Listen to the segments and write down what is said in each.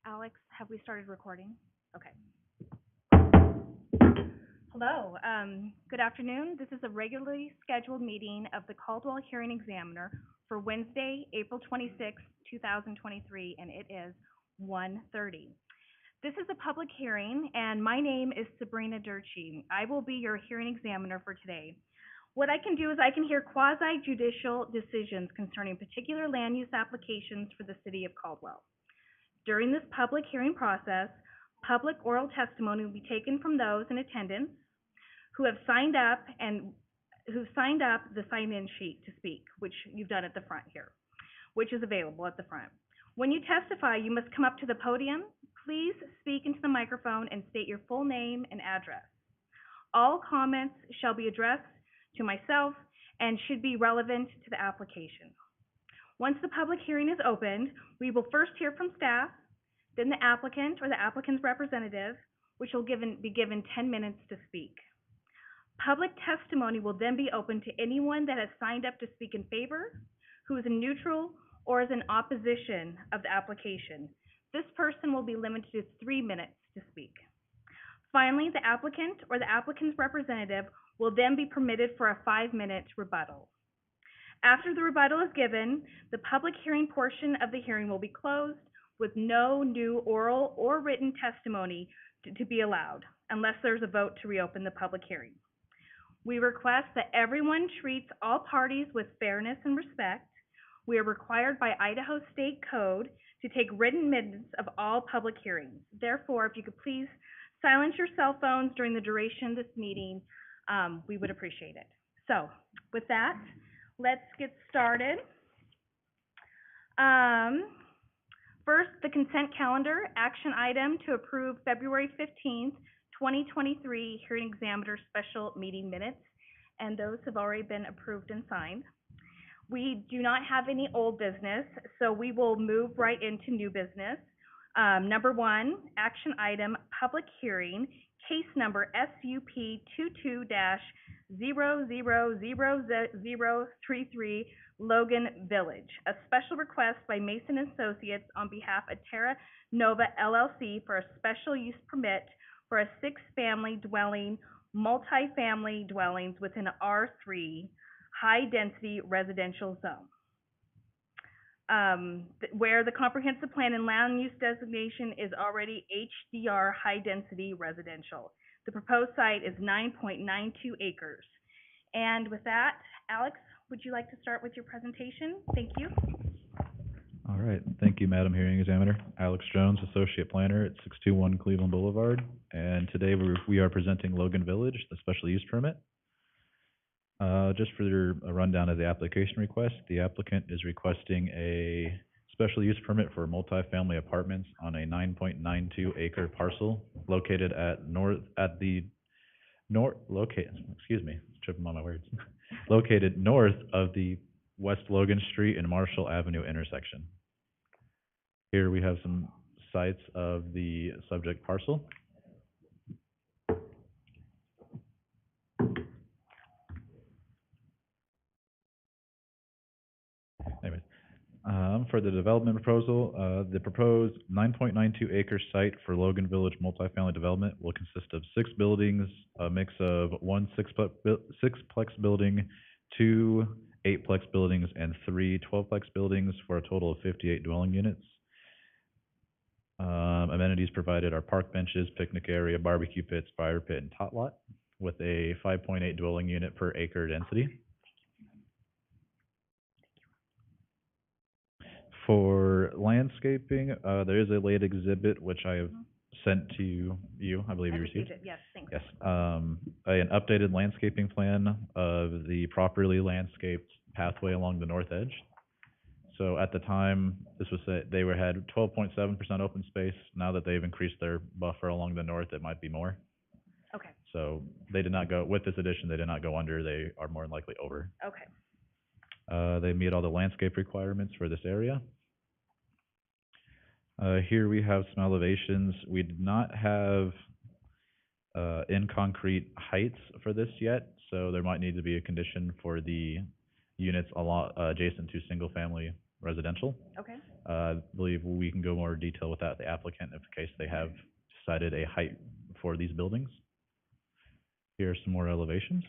Alex, have we started recording? Okay. Hello. Good afternoon. This is a regularly scheduled meeting of the Caldwell Hearing Examiner for Wednesday, April 26, 2023, and it is 1:30. This is a public hearing, and my name is Sabrina Durchi. I will be your hearing examiner for today. What I can do is I can hear quasi-judicial decisions concerning particular land use applications for the city of Caldwell. During this public hearing process, public oral testimony will be taken from those in attendance who have signed up the sign-in sheet to speak, which you've done at the front here, which is available at the front. When you testify, you must come up to the podium. Please speak into the microphone and state your full name and address. All comments shall be addressed to myself and should be relevant to the application. Once the public hearing is opened, we will first hear from staff, then the applicant or the applicant's representative, which will be given 10 minutes to speak. Public testimony will then be open to anyone that has signed up to speak in favor, who is neutral, or is in opposition of the application. This person will be limited to 3 minutes to speak. Finally, the applicant or the applicant's representative will then be permitted for a 5-minute rebuttal. After the rebuttal is given, the public hearing portion of the hearing will be closed with no new oral or written testimony to be allowed, unless there's a vote to reopen the public hearing. We request that everyone treats all parties with fairness and respect. We are required by Idaho State Code to take written minutes of all public hearings. Therefore, if you could please silence your cell phones during the duration of this meeting, we would appreciate it. So, with that, let's get started. First, the consent calendar, action item to approve February 15th, 2023 hearing examiner special meeting minutes, and those have already been approved and signed. We do not have any old business, so we will move right into new business. Number 1, action item, public hearing, case number SUP 22-000033, Logan Village. A special request by Mason Associates on behalf of Terra Nova LLC for a special use permit for a 6-family dwelling, multifamily dwellings within an R3 high-density residential zone, where the comprehensive plan and land use designation is already HDR high-density residential. The proposed site is 9.92 acres. And with that, Alex, would you like to start with your presentation? Thank you. All right. Thank you, Madam Hearing Examiner. Alex Jones, Associate Planner at 621 Cleveland Boulevard. And today we are presenting Logan Village, the special use permit. Just for a rundown of the application request, the applicant is requesting a special use permit for multifamily apartments on a 9.92 acre parcel located located north of the West Logan Street and Marshall Avenue intersection. Here we have some sites of the subject parcel. Anyways, for the development proposal, the proposed 9.92 acre site for Logan Village multifamily development will consist of 6 buildings, a mix of 1 sixplex building, 2 8-plex buildings, and 3 12-plex buildings for a total of 58 dwelling units. Amenities provided are park benches, picnic area, barbecue pits, fire pit, and tot lot with a 5.8 dwelling unit per acre density. For landscaping, there is a late exhibit which I have sent to you. I believe you received it. Yes, thanks. Yes. An updated landscaping plan of the properly landscaped pathway along the north edge. So at the time, this was had 12.7% open space. Now that they've increased their buffer along the north, it might be more. Okay. So they did not go, with this addition, they did not go under. They are more than likely over. Okay. They meet all the landscape requirements for this area. Here we have some elevations. We did not have in concrete heights for this yet, so there might need to be a condition for the units adjacent to single family residential. Okay. I believe we can go more detail with that, the applicant, if the case they have decided a height for these buildings. Here are some more elevations.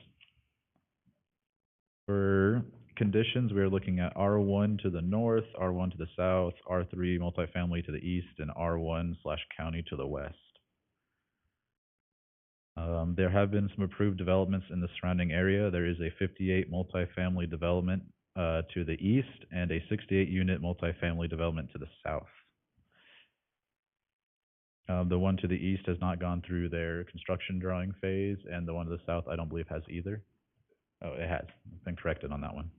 For conditions, we are looking at R1 to the north, R1 to the south, R3 multifamily to the east, and R1/county to the west. There have been some approved developments in the surrounding area. There is a 58 multifamily development to the east and a 68 unit multifamily development to the south. The one to the east has not gone through their construction drawing phase, and the one to the south, I don't believe, has either. Oh, it has. I've been corrected on that one.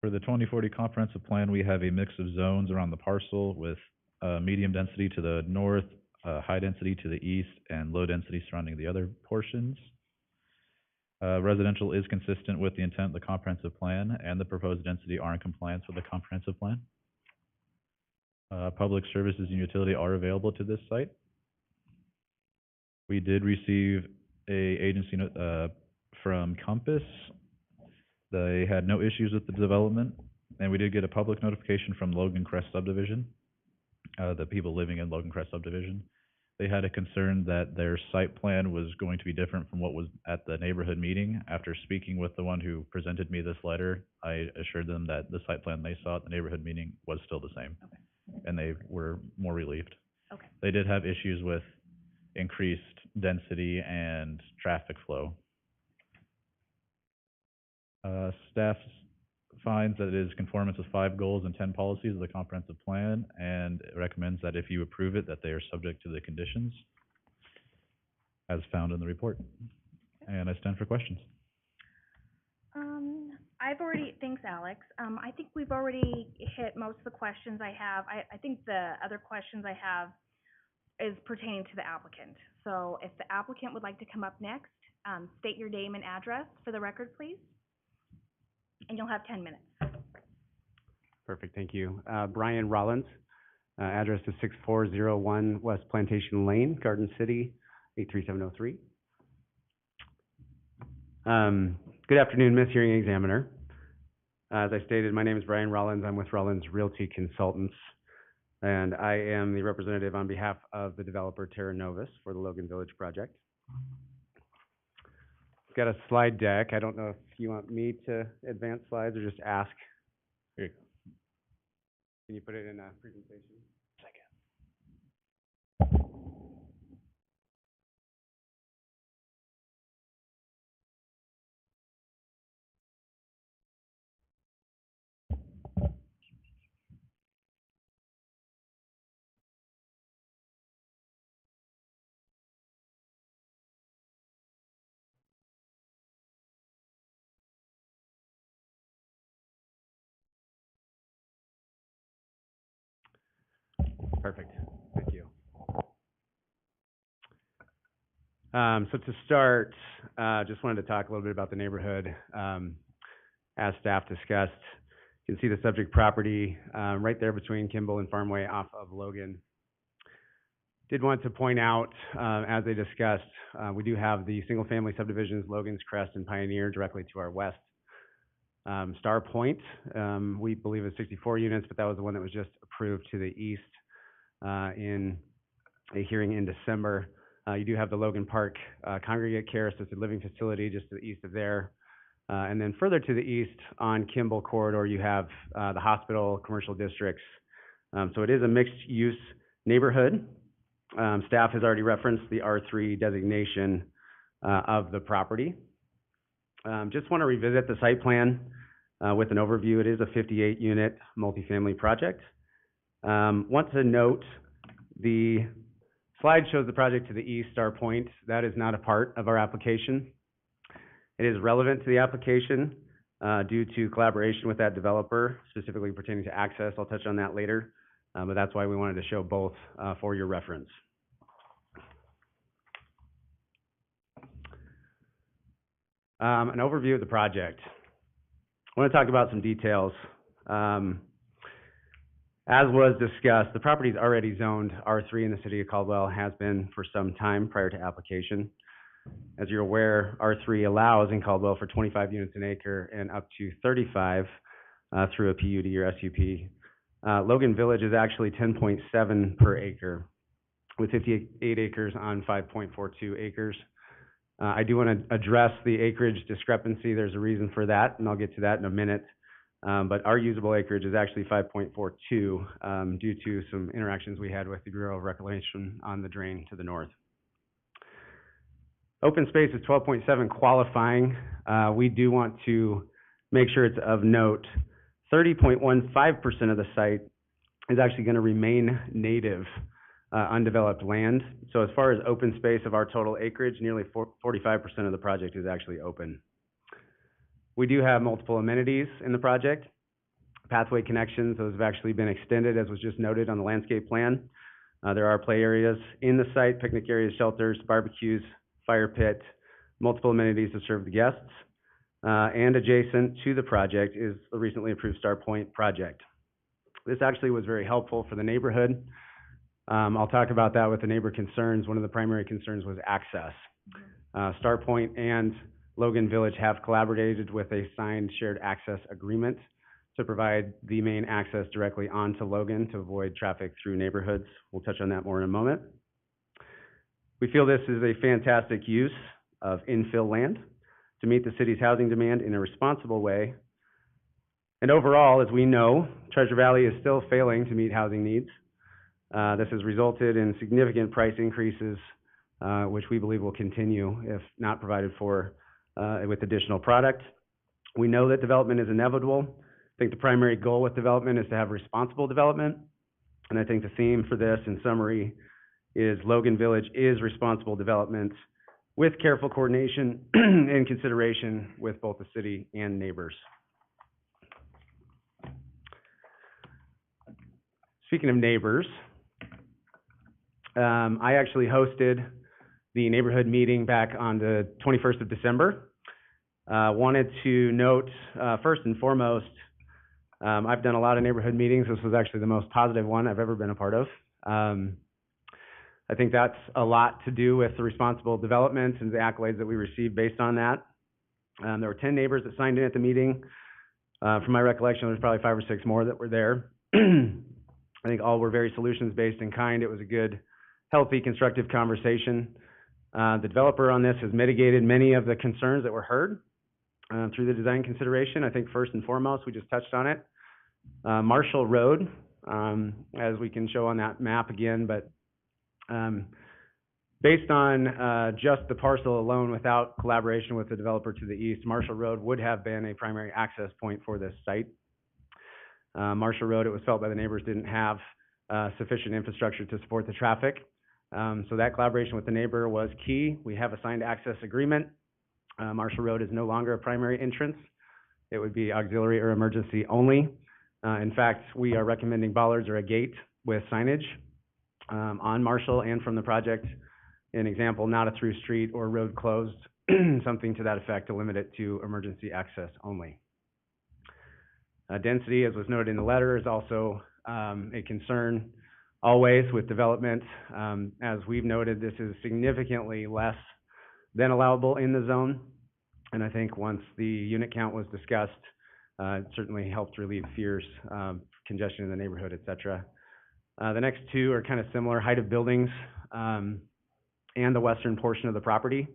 For the 2040 comprehensive plan, we have a mix of zones around the parcel with medium density to the north, high density to the east, and low density surrounding the other portions. Residential is consistent with the intent of the comprehensive plan, and the proposed density are in compliance with the comprehensive plan. Public services and utility are available to this site. We did receive a agency note from Compass. They had no issues with the development, and we did get a public notification from Logan Crest subdivision, the people living in Logan Crest subdivision. They had a concern that their site plan was going to be different from what was at the neighborhood meeting. After speaking with the one who presented me this letter, I assured them that the site plan they saw at the neighborhood meeting was still the same. Okay. And they were more relieved. Okay. They did have issues with increased density and traffic flow. Staff finds that it is conformance with 5 goals and 10 policies of the comprehensive plan, and recommends that if you approve it, that they are subject to the conditions as found in the report. And I stand for questions. Thanks, Alex. I think we've already hit most of the questions I have. I think the other questions I have is pertaining to the applicant. So if the applicant would like to come up next, state your name and address for the record, please. And you'll have 10 minutes. Perfect, thank you. Brian Rollins, address is 6401 West Plantation Lane, Garden City, 83703. Good afternoon, Ms. Hearing Examiner. As I stated, my name is Brian Rollins. I'm with Rollins Realty Consultants, and I am the representative on behalf of the developer Terra Novus for the Logan Village project. I've got a slide deck. I don't know if you want me to advance slides or just ask. Here you go. Can you put it in a presentation? Perfect, thank you. So to start, just wanted to talk a little bit about the neighborhood. As staff discussed, you can see the subject property right there between Kimball and Farmway off of Logan. Did want to point out, as they discussed, we do have the single-family subdivisions, Logan's Crest and Pioneer, directly to our west. Star Point, we believe is 64 units, but that was the one that was just approved to the east in a hearing in December. You do have the Logan Park Congregate Care Assisted Living Facility just to the east of there. And then further to the east on Kimball Corridor, you have the hospital, commercial districts. So it is a mixed-use neighborhood. Staff has already referenced the R3 designation of the property. Just want to revisit the site plan with an overview. It is a 58-unit multifamily project. Want to note the slide shows the project to the east, Star Point. That is not a part of our application. It is relevant to the application due to collaboration with that developer, specifically pertaining to access. I'll touch on that later, but that's why we wanted to show both for your reference. An overview of the project. I want to talk about some details. As was discussed, the property is already zoned R3 in the city of Caldwell, has been for some time prior to application. As you're aware, R3 allows in Caldwell for 25 units an acre and up to 35 through a PUD or SUP. Logan Village is actually 10.7 per acre, with 58 acres on 5.42 acres. I do want to address the acreage discrepancy. There's a reason for that, and I'll get to that in a minute. But our usable acreage is actually 5.42 due to some interactions we had with the Bureau of Reclamation on the drain to the north. Open space is 12.7 qualifying. We do want to make sure it's of note. 30.15% of the site is actually going to remain native undeveloped land. So as far as open space of our total acreage, nearly 45% of the project is actually open. We do have multiple amenities in the project. Pathway connections, those have actually been extended, as was just noted on the landscape plan. There are play areas in the site, picnic areas, shelters, barbecues, fire pit, multiple amenities to serve the guests. And adjacent to the project is the recently approved Star Point project. This actually was very helpful for the neighborhood. I'll talk about that with the neighbor concerns. One of the primary concerns was access. Star Point and Logan Village have collaborated with a signed shared access agreement to provide the main access directly onto Logan to avoid traffic through neighborhoods. We'll touch on that more in a moment. We feel this is a fantastic use of infill land to meet the city's housing demand in a responsible way. And overall, as we know, Treasure Valley is still failing to meet housing needs. This has resulted in significant price increases, which we believe will continue if not provided for with additional product. We know that development is inevitable. I think the primary goal with development is to have responsible development. And I think the theme for this, in summary, is Logan Village is responsible development with careful coordination and consideration with both the city and neighbors. Speaking of neighbors, I actually hosted the neighborhood meeting back on the 21st of December. Wanted to note, first and foremost, I've done a lot of neighborhood meetings. This was actually the most positive one I've ever been a part of. I think that's a lot to do with the responsible development and the accolades that we received based on that. There were 10 neighbors that signed in at the meeting. From my recollection, there was probably 5 or 6 more that were there. I think all were very solutions-based and kind. It was a good, healthy, constructive conversation. The developer on this has mitigated many of the concerns that were heard through the design consideration. I think first and foremost, we just touched on it. Marshall Road, as we can show on that map again, but based on just the parcel alone without collaboration with the developer to the east, Marshall Road would have been a primary access point for this site. Marshall Road, it was felt by the neighbors, didn't have sufficient infrastructure to support the traffic. So that collaboration with the neighbor was key. We have a signed access agreement. Marshall Road is no longer a primary entrance. It would be auxiliary or emergency only. In fact, we are recommending bollards or a gate with signage on Marshall and from the project. An example, not a through street or road closed, something to that effect to limit it to emergency access only. Density, as was noted in the letter, is also a concern always with development. As we've noted, this is significantly less than allowable in the zone. And I think once the unit count was discussed, it certainly helped relieve fears, congestion in the neighborhood, et cetera. The next two are kind of similar: height of buildings and the western portion of the property.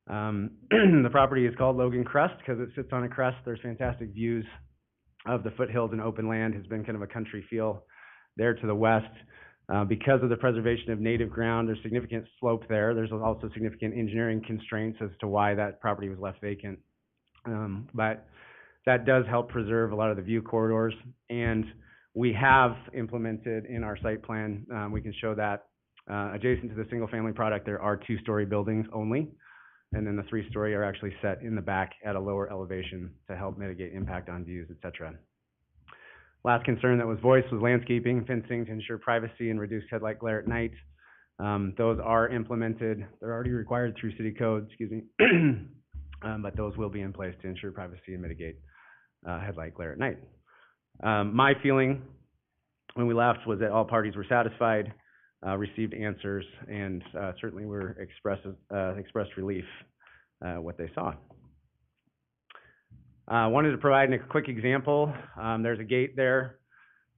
The property is called Logan Crest because it sits on a crest. There's fantastic views of the foothills and open land. Has been kind of a country feel there to the west. Because of the preservation of native ground, there's significant slope there. There's also significant engineering constraints as to why that property was left vacant. But that does help preserve a lot of the view corridors. And we have implemented in our site plan, we can show that adjacent to the single family product, there are 2-story buildings only. And then the 3-story are actually set in the back at a lower elevation to help mitigate impact on views, et cetera. Last concern that was voiced was landscaping, fencing to ensure privacy and reduce headlight glare at night. Those are implemented. They're already required through city code, but those will be in place to ensure privacy and mitigate headlight glare at night. My feeling when we left was that all parties were satisfied, received answers, and certainly were expressed relief what they saw. Wanted to provide a quick example. There's a gate there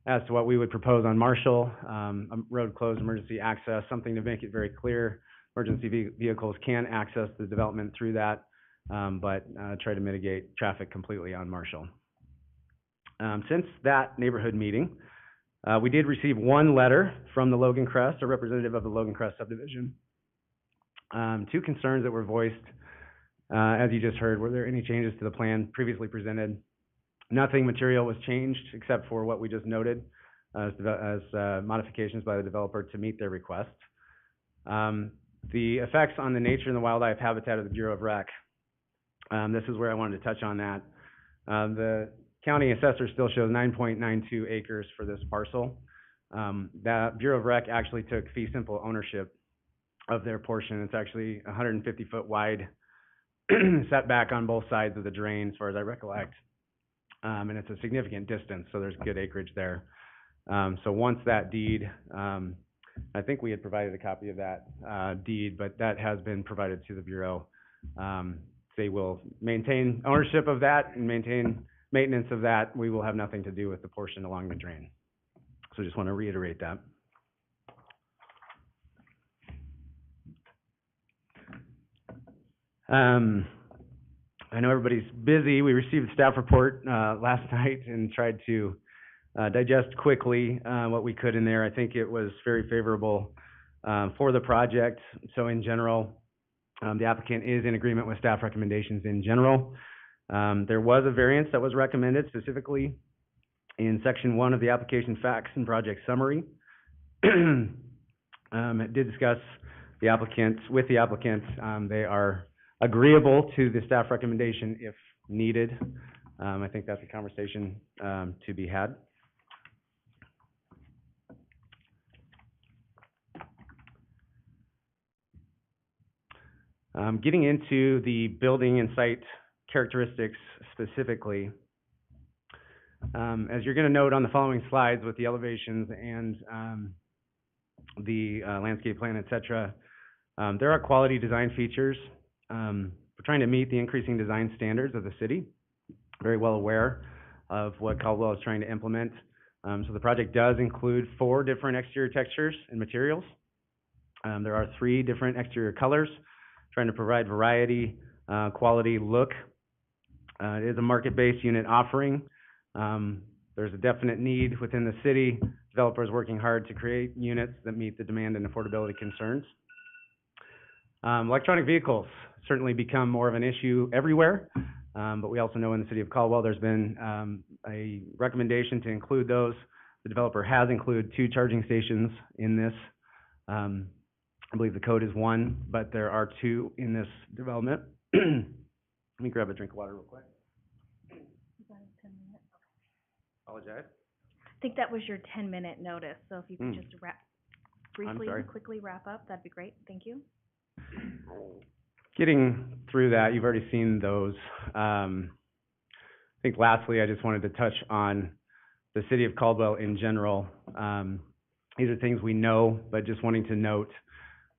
as to what we would propose on Marshall, a road closed, emergency access, something to make it very clear. Emergency vehicles can access the development through that, but try to mitigate traffic completely on Marshall. Since that neighborhood meeting, we did receive one letter from the Logan Crest, a representative of the Logan Crest subdivision. Two concerns that were voiced, as you just heard. Were there any changes to the plan previously presented? Nothing material was changed except for what we just noted as modifications by the developer to meet their request. The effects on the nature and the wildlife habitat of the Bureau of Rec. This is where I wanted to touch on that. The county assessor still shows 9.92 acres for this parcel. That Bureau of Rec actually took fee simple ownership of their portion. It's actually 150-foot wide setback on both sides of the drain, as far as I recollect. And it's a significant distance, so there's good acreage there. So once that deed, I think we had provided a copy of that deed, but that has been provided to the Bureau. They will maintain ownership of that and maintain maintenance of that. We will have nothing to do with the portion along the drain. So just want to reiterate that. I know everybody's busy. We received the staff report last night and tried to digest quickly what we could in there. I think it was very favorable for the project. So in general, the applicant is in agreement with staff recommendations in general. There was a variance that was recommended specifically in section 1 of the application facts and project summary. It did discuss the applicant with the applicant. They are agreeable to the staff recommendation if needed. I think that's a conversation to be had. Getting into the building and site characteristics specifically, as you're going to note on the following slides with the elevations and the landscape plan, et cetera, there are quality design features. We're trying to meet the increasing design standards of the city. Very well aware of what Caldwell is trying to implement. So the project does include 4 different exterior textures and materials. There are 3 different exterior colors, trying to provide variety, quality, look. It is a market-based unit offering. There's a definite need within the city. Developers working hard to create units that meet the demand and affordability concerns. Electronic vehicles certainly become more of an issue everywhere, but we also know in the city of Caldwell there's been a recommendation to include those. The developer has included 2 charging stations in this. I believe the code is 1, but there are 2 in this development. Let me grab a drink of water real quick. Apologize. I think that was your 10-minute notice, so if you could just briefly and quickly wrap up, that'd be great. Thank you. Getting through that, you've already seen those. I think lastly, I just wanted to touch on the city of Caldwell in general. These are things we know, but just wanting to note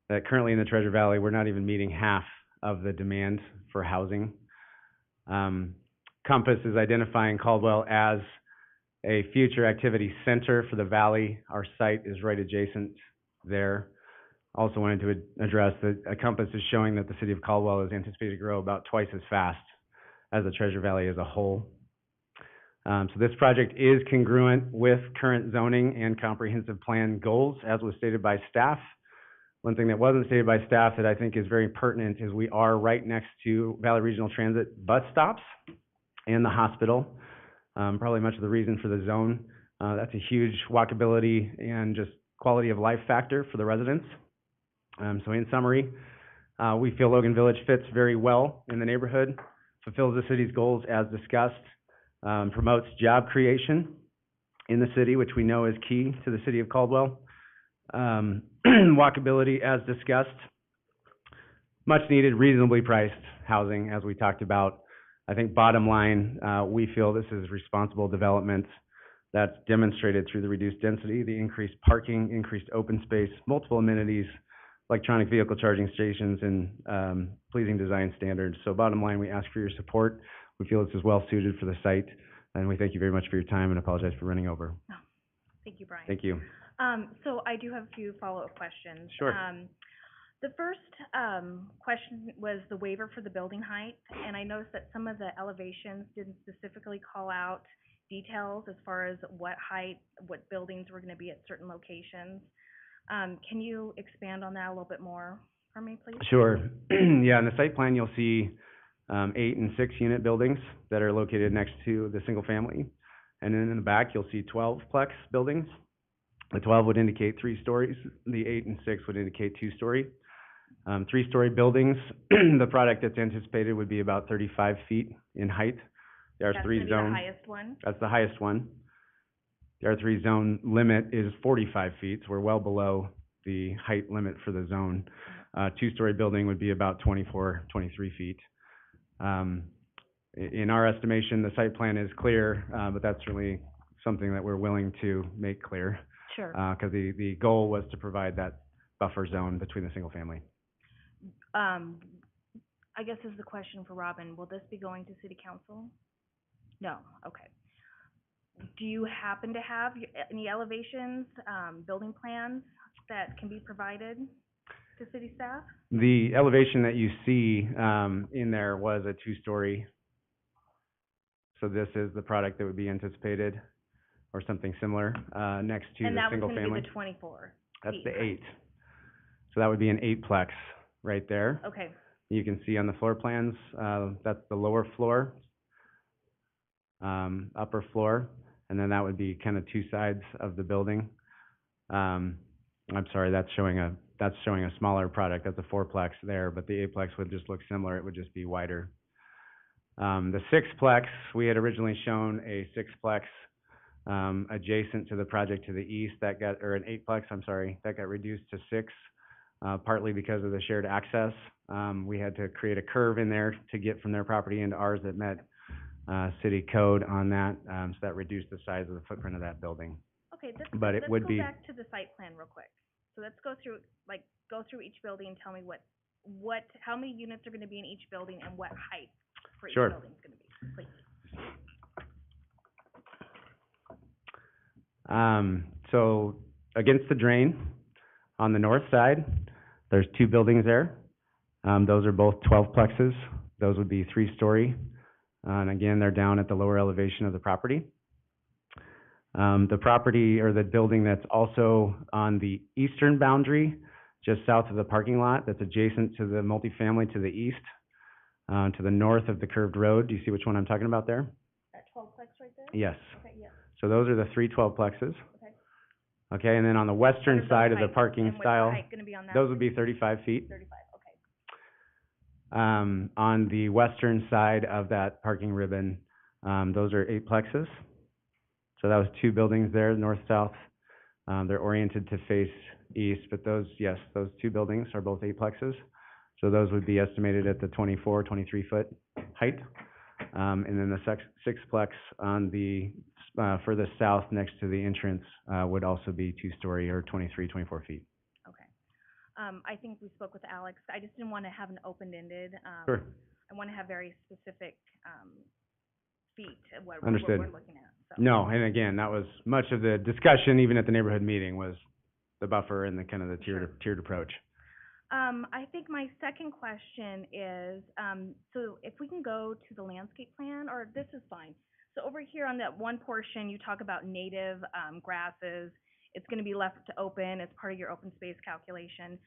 that currently in the Treasure Valley, we're not even meeting half of the demand for housing. Compass is identifying Caldwell as a future activity center for the valley. Our site is right adjacent there. Also wanted to address that Compass is showing that the city of Caldwell is anticipated to grow about twice as fast as the Treasure Valley as a whole. So this project is congruent with current zoning and comprehensive plan goals, as was stated by staff. One thing that wasn't stated by staff that I think is very pertinent is we are right next to Valley Regional Transit bus stops and the hospital. Probably much of the reason for the zone. That's a huge walkability and just quality of life factor for the residents. So in summary, we feel Logan Village fits very well in the neighborhood, fulfills the city's goals as discussed, promotes job creation in the city, which we know is key to the city of Caldwell. Walkability as discussed, much needed, reasonably priced housing as we talked about. I think bottom line, we feel this is responsible development that's demonstrated through the reduced density, the increased parking, increased open space, multiple amenities, electronic vehicle charging stations, and pleasing design standards. So bottom line, we ask for your support. we feel this is well suited for the site, and we thank you very much for your time and apologize for running over. Oh, thank you, Brian. Thank you. So I do have a few follow-up questions. Sure. The first question was the waiver for the building height, and I noticed that some of the elevations didn't specifically call out details as far as what height, what buildings were going to be at certain locations. Can you expand on that a little bit more for me, please? Sure. Yeah, in the site plan, you'll see 8 and 6 unit buildings that are located next to the single family. And then in the back, you'll see 12-plex buildings. The 12 would indicate 3 stories. The 8 and 6 would indicate 2-story. 3-story buildings, the product that's anticipated would be about 35 feet in height. There are 3 zones. That's going to be the highest one? That's the highest one. The R3 zone limit is 45 feet, so we're well below the height limit for the zone. 2-story building would be about 24, 23 feet. In our estimation, the site plan is clear, but that's really something that we're willing to make clear. Sure. Because the goal was to provide that buffer zone between the single family. I guess this is the question for Robin. Will this be going to city council? No, okay. Do you happen to have any elevations, building plans that can be provided to city staff? The elevation that you see in there was a 2-story. So this is the product that would be anticipated, or something similar, next to the single family. And that was going to be the 24 That's feet, the right? 8. So that would be an 8-plex right there. Okay, You can see on the floor plans, that's the lower floor, upper floor, and then that would be kind of 2 sides of the building. I'm sorry, that's showing a smaller product. That's a 4-plex there, but the 8-plex would just look similar. It would just be wider. The 6-plex, we had originally shown a 6-plex adjacent to the project to the east. That got, or an 8-plex, I'm sorry, that got reduced to 6, partly because of the shared access. We had to create a curve in there to get from their property into ours that met city code on that, so that reduced the size of the footprint of that building. okay, But it would be- let's go back to the site plan real quick. So let's go through each building and tell me how many units are going to be in each building and what height for each Sure. building is going to be, please. So against the drain on the north side, there's 2 buildings there. Those are both 12-plexes. Those would be 3-story. And again, they're down at the lower elevation of the property. The property, or the building that's also on the eastern boundary, just south of the parking lot, that's adjacent to the multifamily to the east, to the north of the curved road. Do you see which one I'm talking about there? That 12-plex right there? Yes. Okay, yeah, So those are the 3 12-plexes. okay. Okay, and then on the western What is side of the height? parking And what's the style, height going to be on that? those would be 35 feet. 35, okay. On the western side of that parking ribbon, those are 8-plexes. So that was 2 buildings there, north-south. They're oriented to face east, but those 2 buildings are both 8-plexes. So those would be estimated at the 24, 23-foot height. And then the 6-plex on the further south next to the entrance would also be 2-story, or 23, 24 feet. Okay. I think we spoke with Alex. I just didn't want to have an open-ended. Sure. I want to have very specific feet of what Understood. we're looking at. So. No, and again, that was much of the discussion, even at the neighborhood meeting, was the buffer and the kind of the tiered approach. I think my second question is, so if we can go to the landscape plan, or this is fine. So over here on that one portion, you talk about native grasses. It's going to be left to open as part of your open space calculation.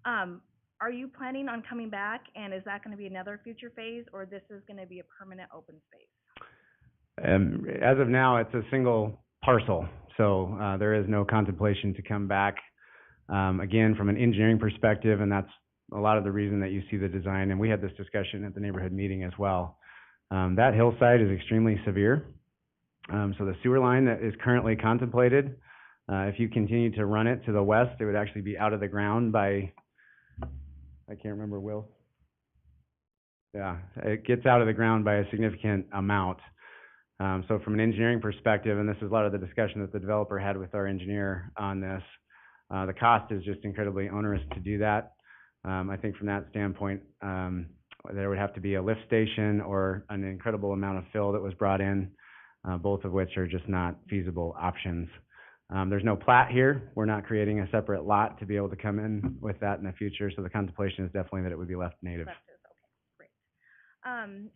Are you planning on coming back, and is that going to be another future phase, or this is going to be a permanent open space? As of now, it's a single parcel, so there is no contemplation to come back. Again, from an engineering perspective, and that's a lot of the reason that you see the design, and we had this discussion at the neighborhood meeting as well. That hillside is extremely severe. So the sewer line that is currently contemplated, if you continue to run it to the west, it would actually be out of the ground by, I can't remember, Will. Yeah, it gets out of the ground by a significant amount. So from an engineering perspective, and this is a lot of the discussion that the developer had with our engineer on this, the cost is just incredibly onerous to do that. I think from that standpoint, There would have to be a lift station or an incredible amount of fill that was brought in, both of which are just not feasible options. There's no plat here. We're not creating a separate lot to be able to come in with that in the future, so the contemplation is definitely that it would be left native. Left is, okay, great.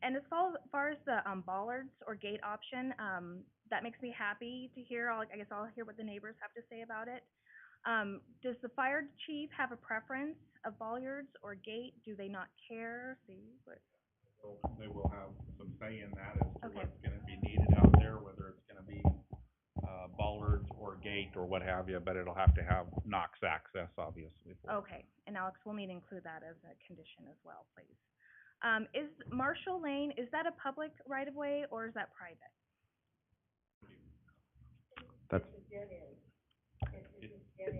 And as far as the, bollards or gate option, that makes me happy to hear. I guess I'll hear what the neighbors have to say about it. Does the fire chief have a preference of bollards or gate? Do they not care? See, what? They will have some say in that as to Okay. what's gonna be needed out there, whether it's gonna be, bollards or gate or what have you, but it'll have to have Knox access, obviously. for it. Okay, and Alex, we'll need to include that as a condition as well, please. Is Marshall Lane, is that a public right-of-way or is that private? That's,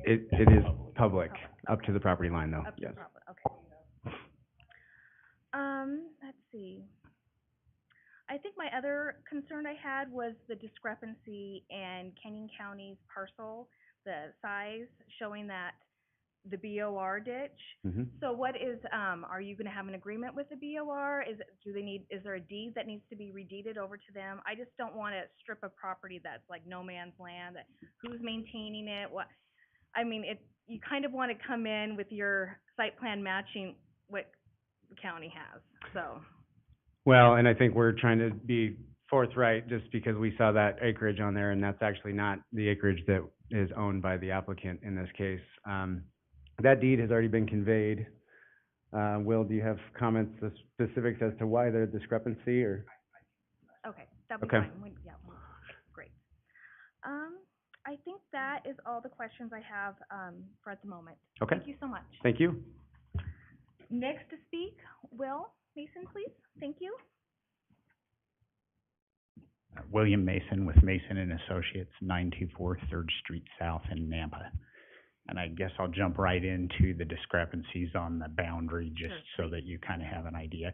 it is public, up to the property line though, Up to yes. the public, okay. Let's see. I think my other concern I had was the discrepancy in Canyon County's parcel, the size, showing that the BOR ditch. Mm-hmm. So what is, are you gonna have an agreement with the BOR? Is there a deed that needs to be redeeded over to them? I just don't wanna strip a property that's like no man's land, that who's maintaining it, what, I mean, you kind of wanna come in with your site plan matching what the county has, so. Well, and I think we're trying to be forthright just because we saw that acreage on there, and that's actually not the acreage that is owned by the applicant in this case. That deed has already been conveyed. Will, do you have comments, the specifics as to why the discrepancy, or? Okay, that'd be Okay. fine. Okay, great. I think that is all the questions I have, for at the moment. Okay. Thank you so much. Thank you. Next to speak, Will Mason, please. Thank you. William Mason with Mason and Associates, 924 3rd Street South in Nampa. And I guess I'll jump right into the discrepancies on the boundary just Sure. so that you kind of have an idea.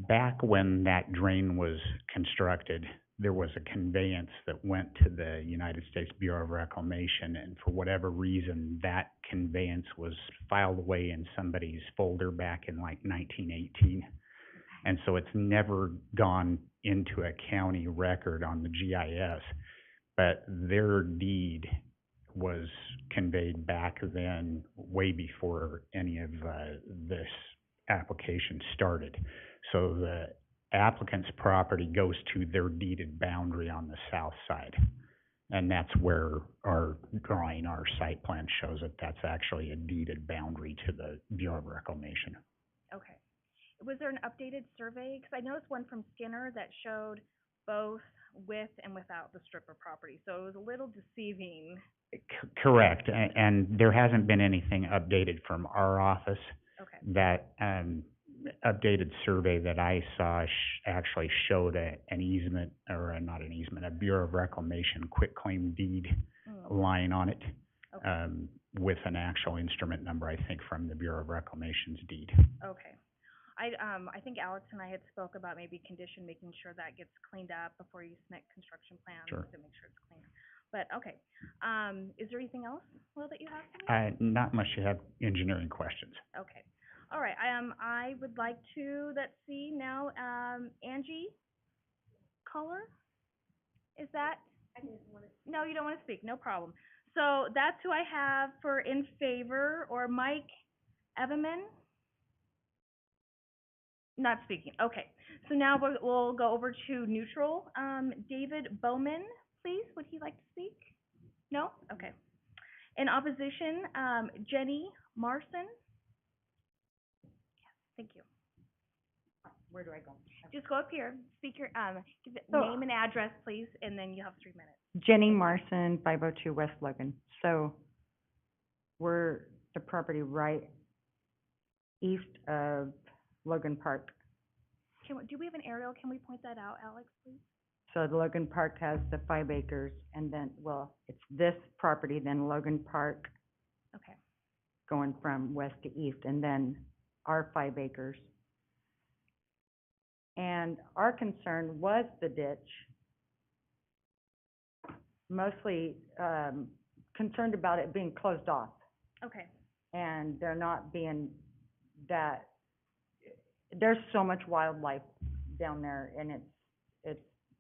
Back when that drain was constructed, there was a conveyance that went to the United States Bureau of Reclamation, and for whatever reason, that conveyance was filed away in somebody's folder back in like 1918. And so it's never gone into a county record on the GIS, but their deed was conveyed back then, way before any of this application started. So the applicant's property goes to their deeded boundary on the south side. And that's where our drawing, our site plan shows that that's actually a deeded boundary to the Bureau of Reclamation. Okay. Was there an updated survey? Because I noticed one from Skinner that showed both with and without the stripper property, so it was a little deceiving. Correct, and there hasn't been anything updated from our office. Okay. That updated survey that I saw actually showed an easement, or not an easement, a Bureau of Reclamation quitclaim deed line on it, Okay. with an actual instrument number, I think, from the Bureau of Reclamation's deed. Okay. I think Alex and I had spoke about maybe condition, making sure that gets cleaned up before you submit construction plans. Sure. To make sure it's clean. But, okay. Is there anything else, Will, that you have for me? Not unless you have engineering questions. Okay. All right. I would like to, let's see now, Angie Culler? Is that? No, you don't want to speak. No problem. So that's who I have for in favor, or Mike Everman? Not speaking. Okay. So now we'll go over to neutral. David Bowman, please. Would he like to speak? No? Okay. In opposition, Jenny Marson. Thank you. Where do I go? Just go up here, speak your, give it name and address, please, and then you have 3 minutes. Jenny Marson, 502 West Logan. So we're the property right east of Logan Park. Do we have an aerial? Can we point that out, Alex, please? So the Logan Park has the 5 acres, and then, well, it's this property, then Logan Park Okay. going from west to east, and then our 5 acres. And our concern was the ditch. Mostly concerned about it being closed off, Okay. and there not being that, there's so much wildlife down there, and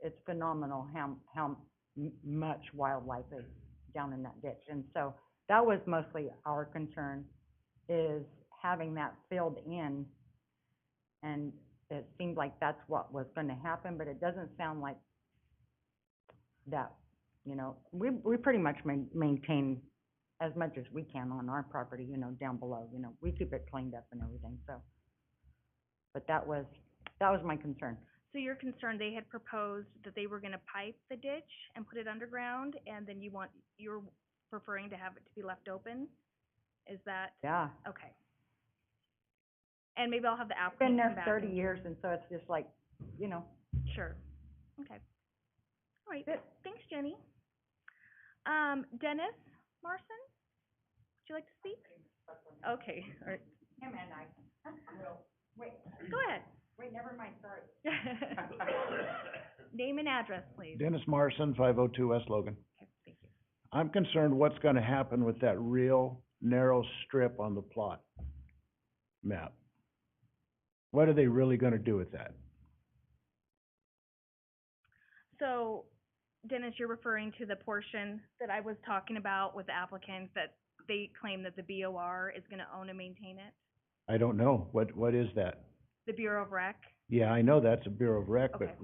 it's phenomenal how much wildlife is down in that ditch. And so that was mostly our concern, is having that filled in. And it seemed like that's what was gonna happen, but it doesn't sound like that, you know. We pretty much maintain as much as we can on our property, you know, down below, you know. We keep it cleaned up and everything, so. But that was my concern. So you're concerned they had proposed that they were gonna pipe the ditch and put it underground, and then you're preferring to have it to be left open? Is that, Yeah. okay. And maybe I'll have the Been applicant there come back 30 and- years, and so it's just like, you know. Sure. Okay. All right, thanks, Jenny. Dennis Marson, would you like to speak? Okay, all right. Him and I will. Wait, Go ahead. never mind, sorry. Name and address, please. Dennis Morrison, 502 West Logan. Okay, thank you. I'm concerned what's gonna happen with that real narrow strip on the plot map. What are they really gonna do with that? So, Dennis, you're referring to the portion that I was talking about with the applicant, that they claim that the BOR is gonna own and maintain it? I don't know. What is that? The Bureau of Rec? Yeah, I know that's a Bureau of Rec, but Okay.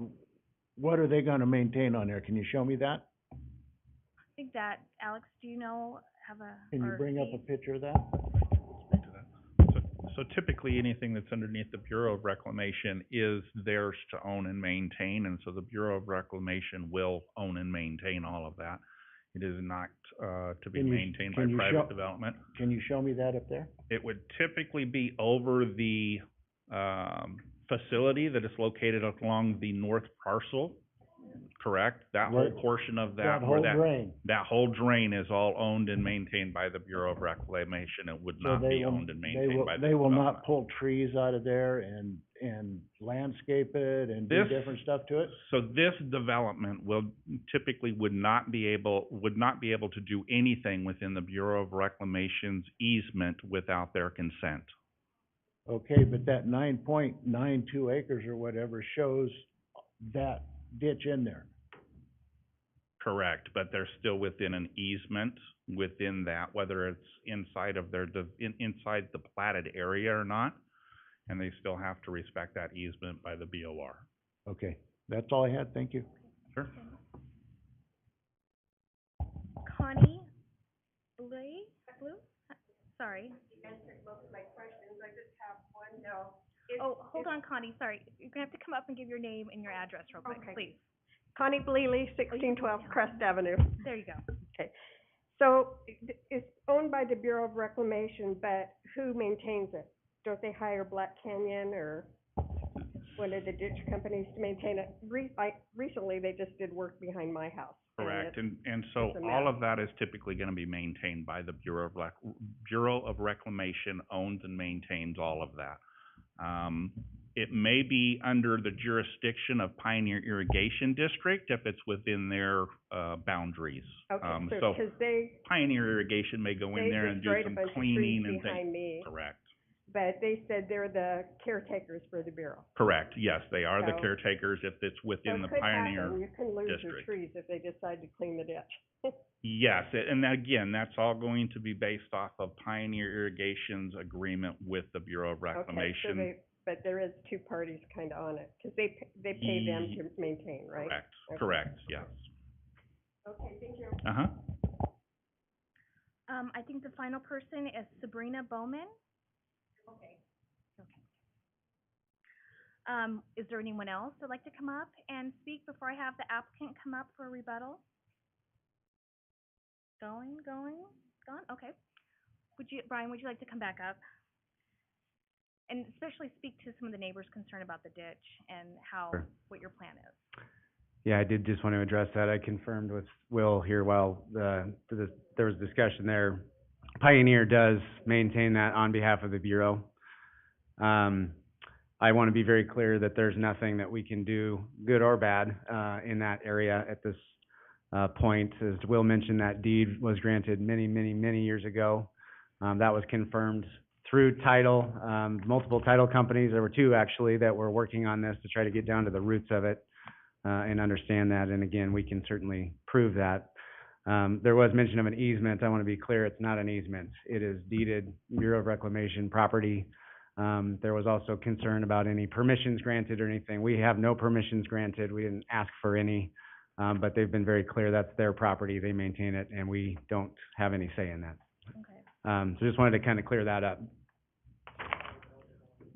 what are they gonna maintain on there? Can you show me that? I think that, Alex, do you know, Can you or bring up a Steve? picture of that? Speak to that. So typically, anything that's underneath the Bureau of Reclamation is theirs to own and maintain, and so the Bureau of Reclamation will own and maintain all of that. It is not, to be Can you- maintained by can you private show- development. Can you show me that up there? It would typically be over the, facility that is located along the north parcel, correct? That whole Right. portion of That that, whole where drain. that whole drain is all owned and maintained by the Bureau of Reclamation. It would So not they be will- owned and they maintained will- by the They will not development. pull trees out of there and landscape it and do This- different stuff to it? So this development would not be able to do anything within the Bureau of Reclamation's easement without their consent. Okay, but that 9.92 acres or whatever shows that ditch in there. Correct, but they're still within an easement within that, whether it's inside of inside the platted area or not, and they still have to respect that easement by the BOR. Okay, that's all I had, thank you. Sure. Connie Blue? Sorry. Oh, hold on, Connie, sorry. You're gonna have to come up and give your name and your address real quick, Okay. please. Connie Bleely, Oh, 1612 yeah. Crest Avenue. There you go. So it's owned by the Bureau of Reclamation, but who maintains it? Don't they hire Black Canyon or one of the ditch companies to maintain it? Recently, they just did work behind my house. and Correct, it- and so it's a all mess. of that is typically gonna be maintained by the Bureau of Reclamation owns and maintains all of that. It may be under the jurisdiction of Pioneer Irrigation District if it's within their, boundaries. Okay, So because they Pioneer Irrigation may go in they there and do destroyed a some bunch of cleaning trees and things. behind me, Correct, but they said they're the caretakers for the Bureau. correct, yes, they are the So- caretakers if it's So within the it could Pioneer. happen, you can lose your district. trees if they decide to clean the ditch. Yes, and again, that's all going to be based off of Pioneer Irrigation's agreement with the Bureau of Reclamation. Okay, so but there is two parties kind of on it, because they pay them Ye- to maintain, right? Correct, Okay. correct, yes. Okay, thank you. Uh-huh. I think the final person is Sabrina Bowman. Okay. Is there anyone else that'd like to come up and speak before I have the applicant come up for a rebuttal? Gone? Okay. Brian, would you like to come back up? And especially speak to some of the neighbors' concern about the ditch and Sure. what your plan is. Yeah, I did just want to address that. I confirmed with Will here while there was discussion there. Pioneer does maintain that on behalf of the Bureau. I want to be very clear that there's nothing that we can do, good or bad, in that area at this point. As Will mentioned, that deed was granted many, many, many years ago. That was confirmed through title, multiple title companies. There were two actually that were working on this to try to get down to the roots of it, and understand that. And again, we can certainly prove that. There was mention of an easement. I want to be clear, it's not an easement. It is deeded Bureau of Reclamation property. There was also concern about any permissions granted or anything. We have no permissions granted. We didn't ask for any, but they've been very clear that's their property. They maintain it, and we don't have any say in that. Okay. So just wanted to kind of clear that up.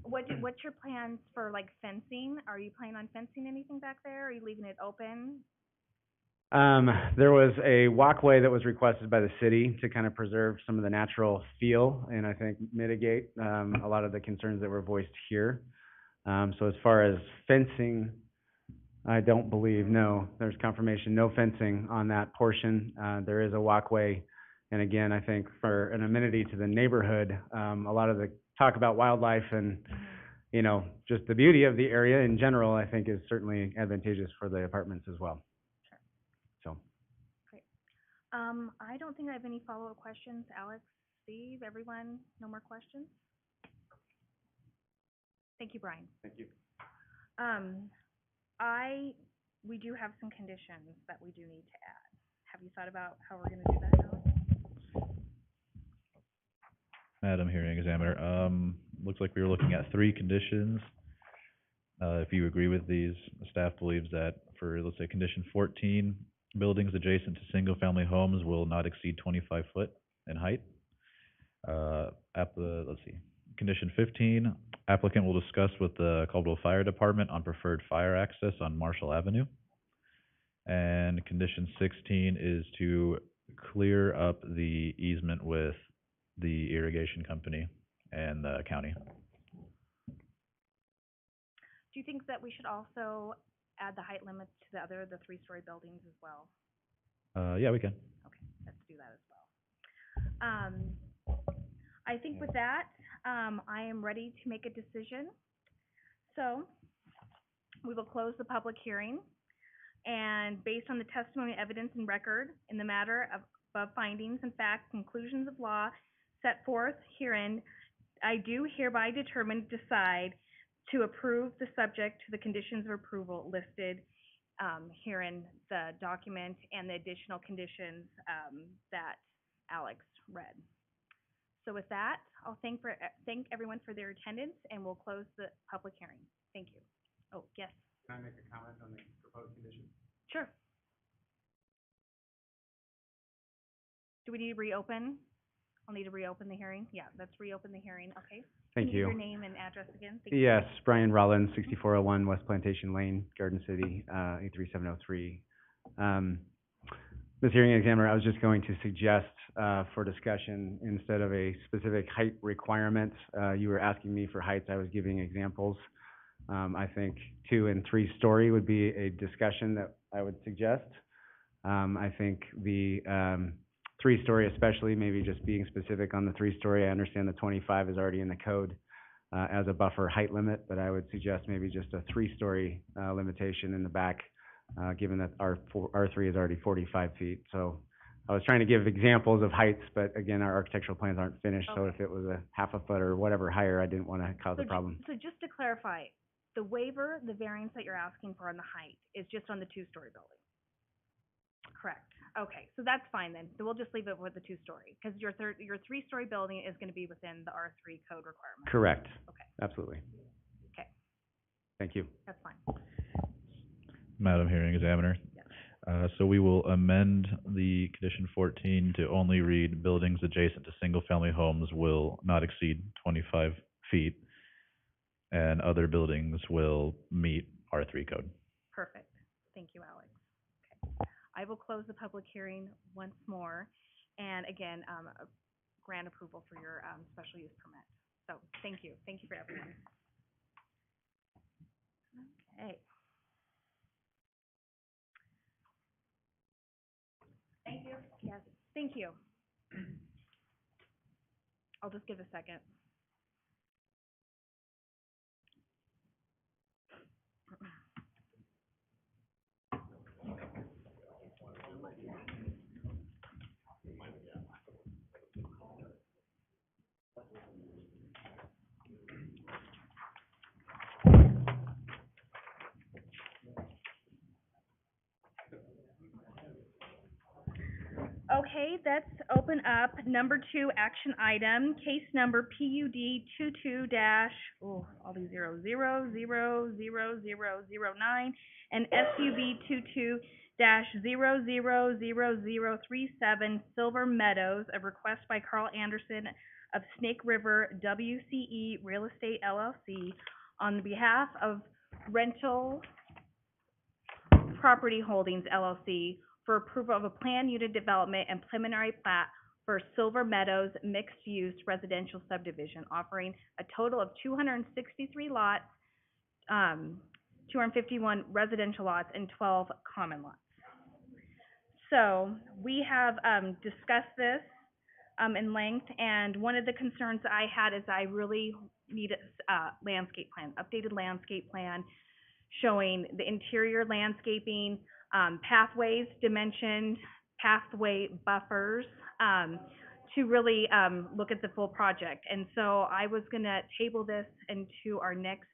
What's your plans for like fencing? Are you planning on fencing anything back there? Are you leaving it open? There was a walkway that was requested by the city to kind of preserve some of the natural feel and I think mitigate, a lot of the concerns that were voiced here. So as far as fencing, I don't believe, no, there's confirmation, no fencing on that portion. There is a walkway. And again, I think for an amenity to the neighborhood, a lot of the talk about wildlife and, you know, just the beauty of the area in general, I think is certainly advantageous for the apartments as well. So. I don't think I have any follow-up questions. Alex, Steve, everyone, no more questions? Thank you, Brian. Thank you. We do have some conditions that we do need to add. Have you thought about how we're gonna do that, Alex? Madam Hearing Examiner, looks like we were looking at 3 conditions. If you agree with these, the staff believes that for, let's say, condition 14, buildings adjacent to single-family homes will not exceed 25 foot in height. Let's see, condition 15, applicant will discuss with the Caldwell Fire Department on preferred fire access on Marshall Avenue. And condition 16 is to clear up the easement with the irrigation company and the county. Do you think that we should also add the height limits to the 3-story buildings as well? Yeah, we can. Okay, let's do that as well. I think with that, I am ready to make a decision. So, we will close the public hearing, and based on the testimony, evidence, and record in the matter of above findings and facts, conclusions of law set forth herein, I do hereby determine, decide to approve the subject to the conditions of approval listed herein, the document and the additional conditions that Alex read. So with that, I'll thank everyone for their attendance, and we'll close the public hearing. Thank you. Oh, yes. Can I make a comment on the proposed condition? Sure. Do we need to reopen? I'll need to reopen the hearing. Yeah, let's reopen the hearing. Okay. Thank Can you you. give your name and address again? Thank you. Yes, Brian Rollins, 6401 West Plantation Lane, Garden City, 83703. Ms. Hearing Examiner, I was just going to suggest for discussion, instead of a specific height requirement, you were asking me for heights, I was giving examples. I think 2- and 3-story would be a discussion that I would suggest. I think the 3-story especially, maybe just being specific on the 3-story, I understand the 25 is already in the code as a buffer height limit, but I would suggest maybe just a 3-story limitation in the back, given that our R3 is already 45 feet. So I was trying to give examples of heights, but again, our architectural plans aren't finished, so if it was a half a foot or whatever higher, I didn't want to cause a problem. So just to clarify, the waiver, the variance that you're asking for on the height is just on the 2-story building? Correct. Okay, so that's fine then. So we'll just leave it with the 2-story, because your 3-story building is going to be within the R3 code requirement. Correct. Okay. Absolutely. Okay, Thank you. that's fine. Madam Hearing Examiner. Yes. So we will amend the condition 14 to only read buildings adjacent to single-family homes will not exceed 25 feet, and other buildings will meet R3 code. Perfect. Thank you, Alex. Okay. I will close the public hearing once more, and again, grant approval for your special use permit. So, thank you. Thank you for everyone. Okay. Thank you. Yes, thank you. I'll just give a second. Okay, let's open up number 2 action item, case number PUD 22 dash, oh, all these zeros, 0000009, and SUV 22 dash 000037 Silver Meadows, a request by Carl Anderson of Snake River WCE Real Estate LLC on behalf of Rental Property Holdings LLC for approval of a planned unit development and preliminary plat for Silver Meadows mixed-use residential subdivision, offering a total of 263 lots, 251 residential lots, and 12 common lots. So we have discussed this in length, and one of the concerns I had is I really need a landscape plan, updated landscape plan showing the interior landscaping, pathways dimensioned, pathway buffers, to really look at the full project. And so I was gonna table this into our next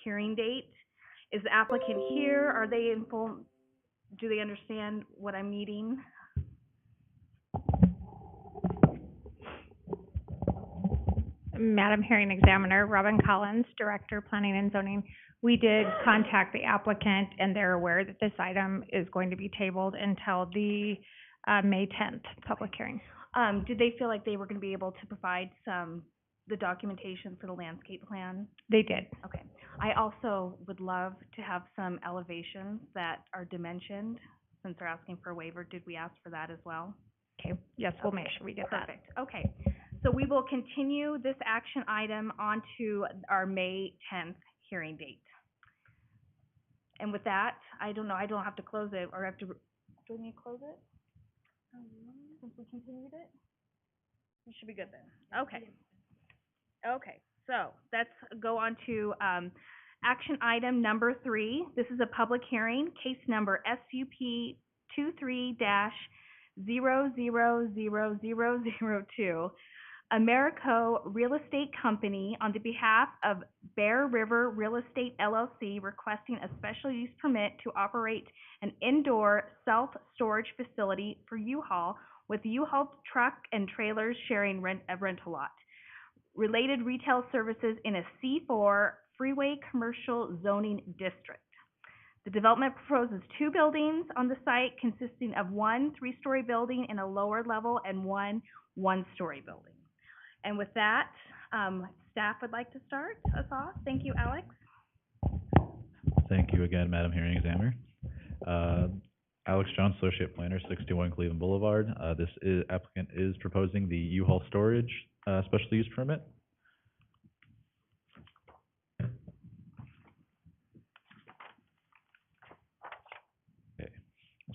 hearing date. Is the applicant here? Are they in full, do they understand what I'm needing? Madam Hearing Examiner, Robin Collins, Director, Planning and Zoning. We did contact the applicant, and they're aware that this item is going to be tabled until the May 10th public hearing. Did they feel like they were gonna be able to provide the documentation for the landscape plan? They did. Okay. I also would love to have some elevations that are dimensioned, since they're asking for a waiver. Did we ask for that as well? Okay, yes, we'll make sure we get that. Perfect. Okay. So we will continue this action item on to our May 10th hearing date. And with that, I don't know, I don't have to close it, or have to, do we need to close it? Since we continued it? We should be good then. Okay. Okay, so let's go on to action item number 3. This is a public hearing, case number SUP 23-000002. Americo Real Estate Company, on the behalf of Bear River Real Estate LLC, requesting a special use permit to operate an indoor self-storage facility for U-Haul, with U-Haul truck and trailers sharing a rental lot. Related retail services in a C4 freeway commercial zoning district. The development proposes 2 buildings on the site, consisting of 1 3-story building in a lower level and 1 1-story building. And with that, staff would like to start us off. Thank you, Alex. Thank you again, Madam Hearing Examiner. Alex Jones, Associate Planner, 61 Cleveland Boulevard. Applicant is proposing the U-Haul storage special use permit. Okay.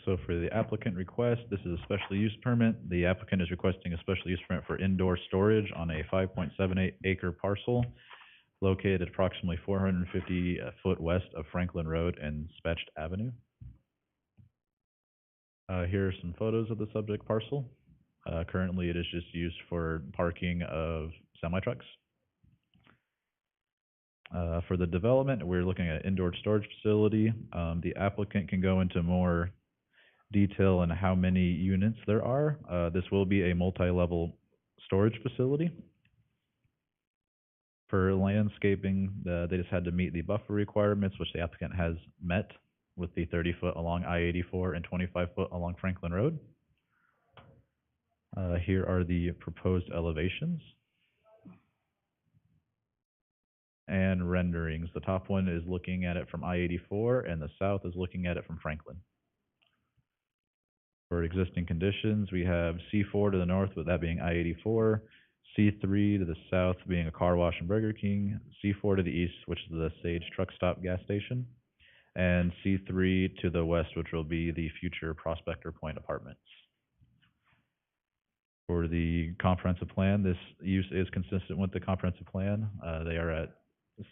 So for the applicant request, this is a special use permit. The applicant is requesting a special use permit for indoor storage on a 5.78 acre parcel located approximately 450 foot west of Franklin Road and Spetched Avenue. Here are some photos of the subject parcel. Currently, it is just used for parking of semi-trucks. For the development, we're looking at indoor storage facility. The applicant can go into more detail on how many units there are. This will be a multi-level storage facility. For landscaping, they just had to meet the buffer requirements, which the applicant has met with the 30-foot along I-84 and 25-foot along Franklin Road. Here are the proposed elevations and renderings. The top one is looking at it from I-84, and the south is looking at it from Franklin. For existing conditions, we have C4 to the north, with that being I-84, C3 to the south being a car wash and Burger King, C4 to the east, which is the Sage Truck Stop gas station, and C3 to the west, which will be the future Prospector Point Apartments. For the comprehensive plan, this use is consistent with the comprehensive plan. They are at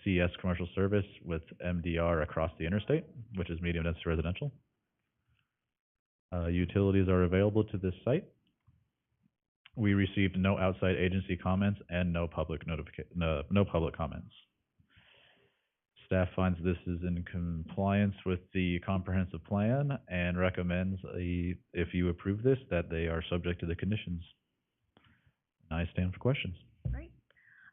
CS Commercial Service with MDR across the interstate, which is medium density residential. Utilities are available to this site. We received no outside agency comments and no public comments. staff finds this is in compliance with the comprehensive plan and recommends if you approve this, that they are subject to the conditions. I stand for questions. Great.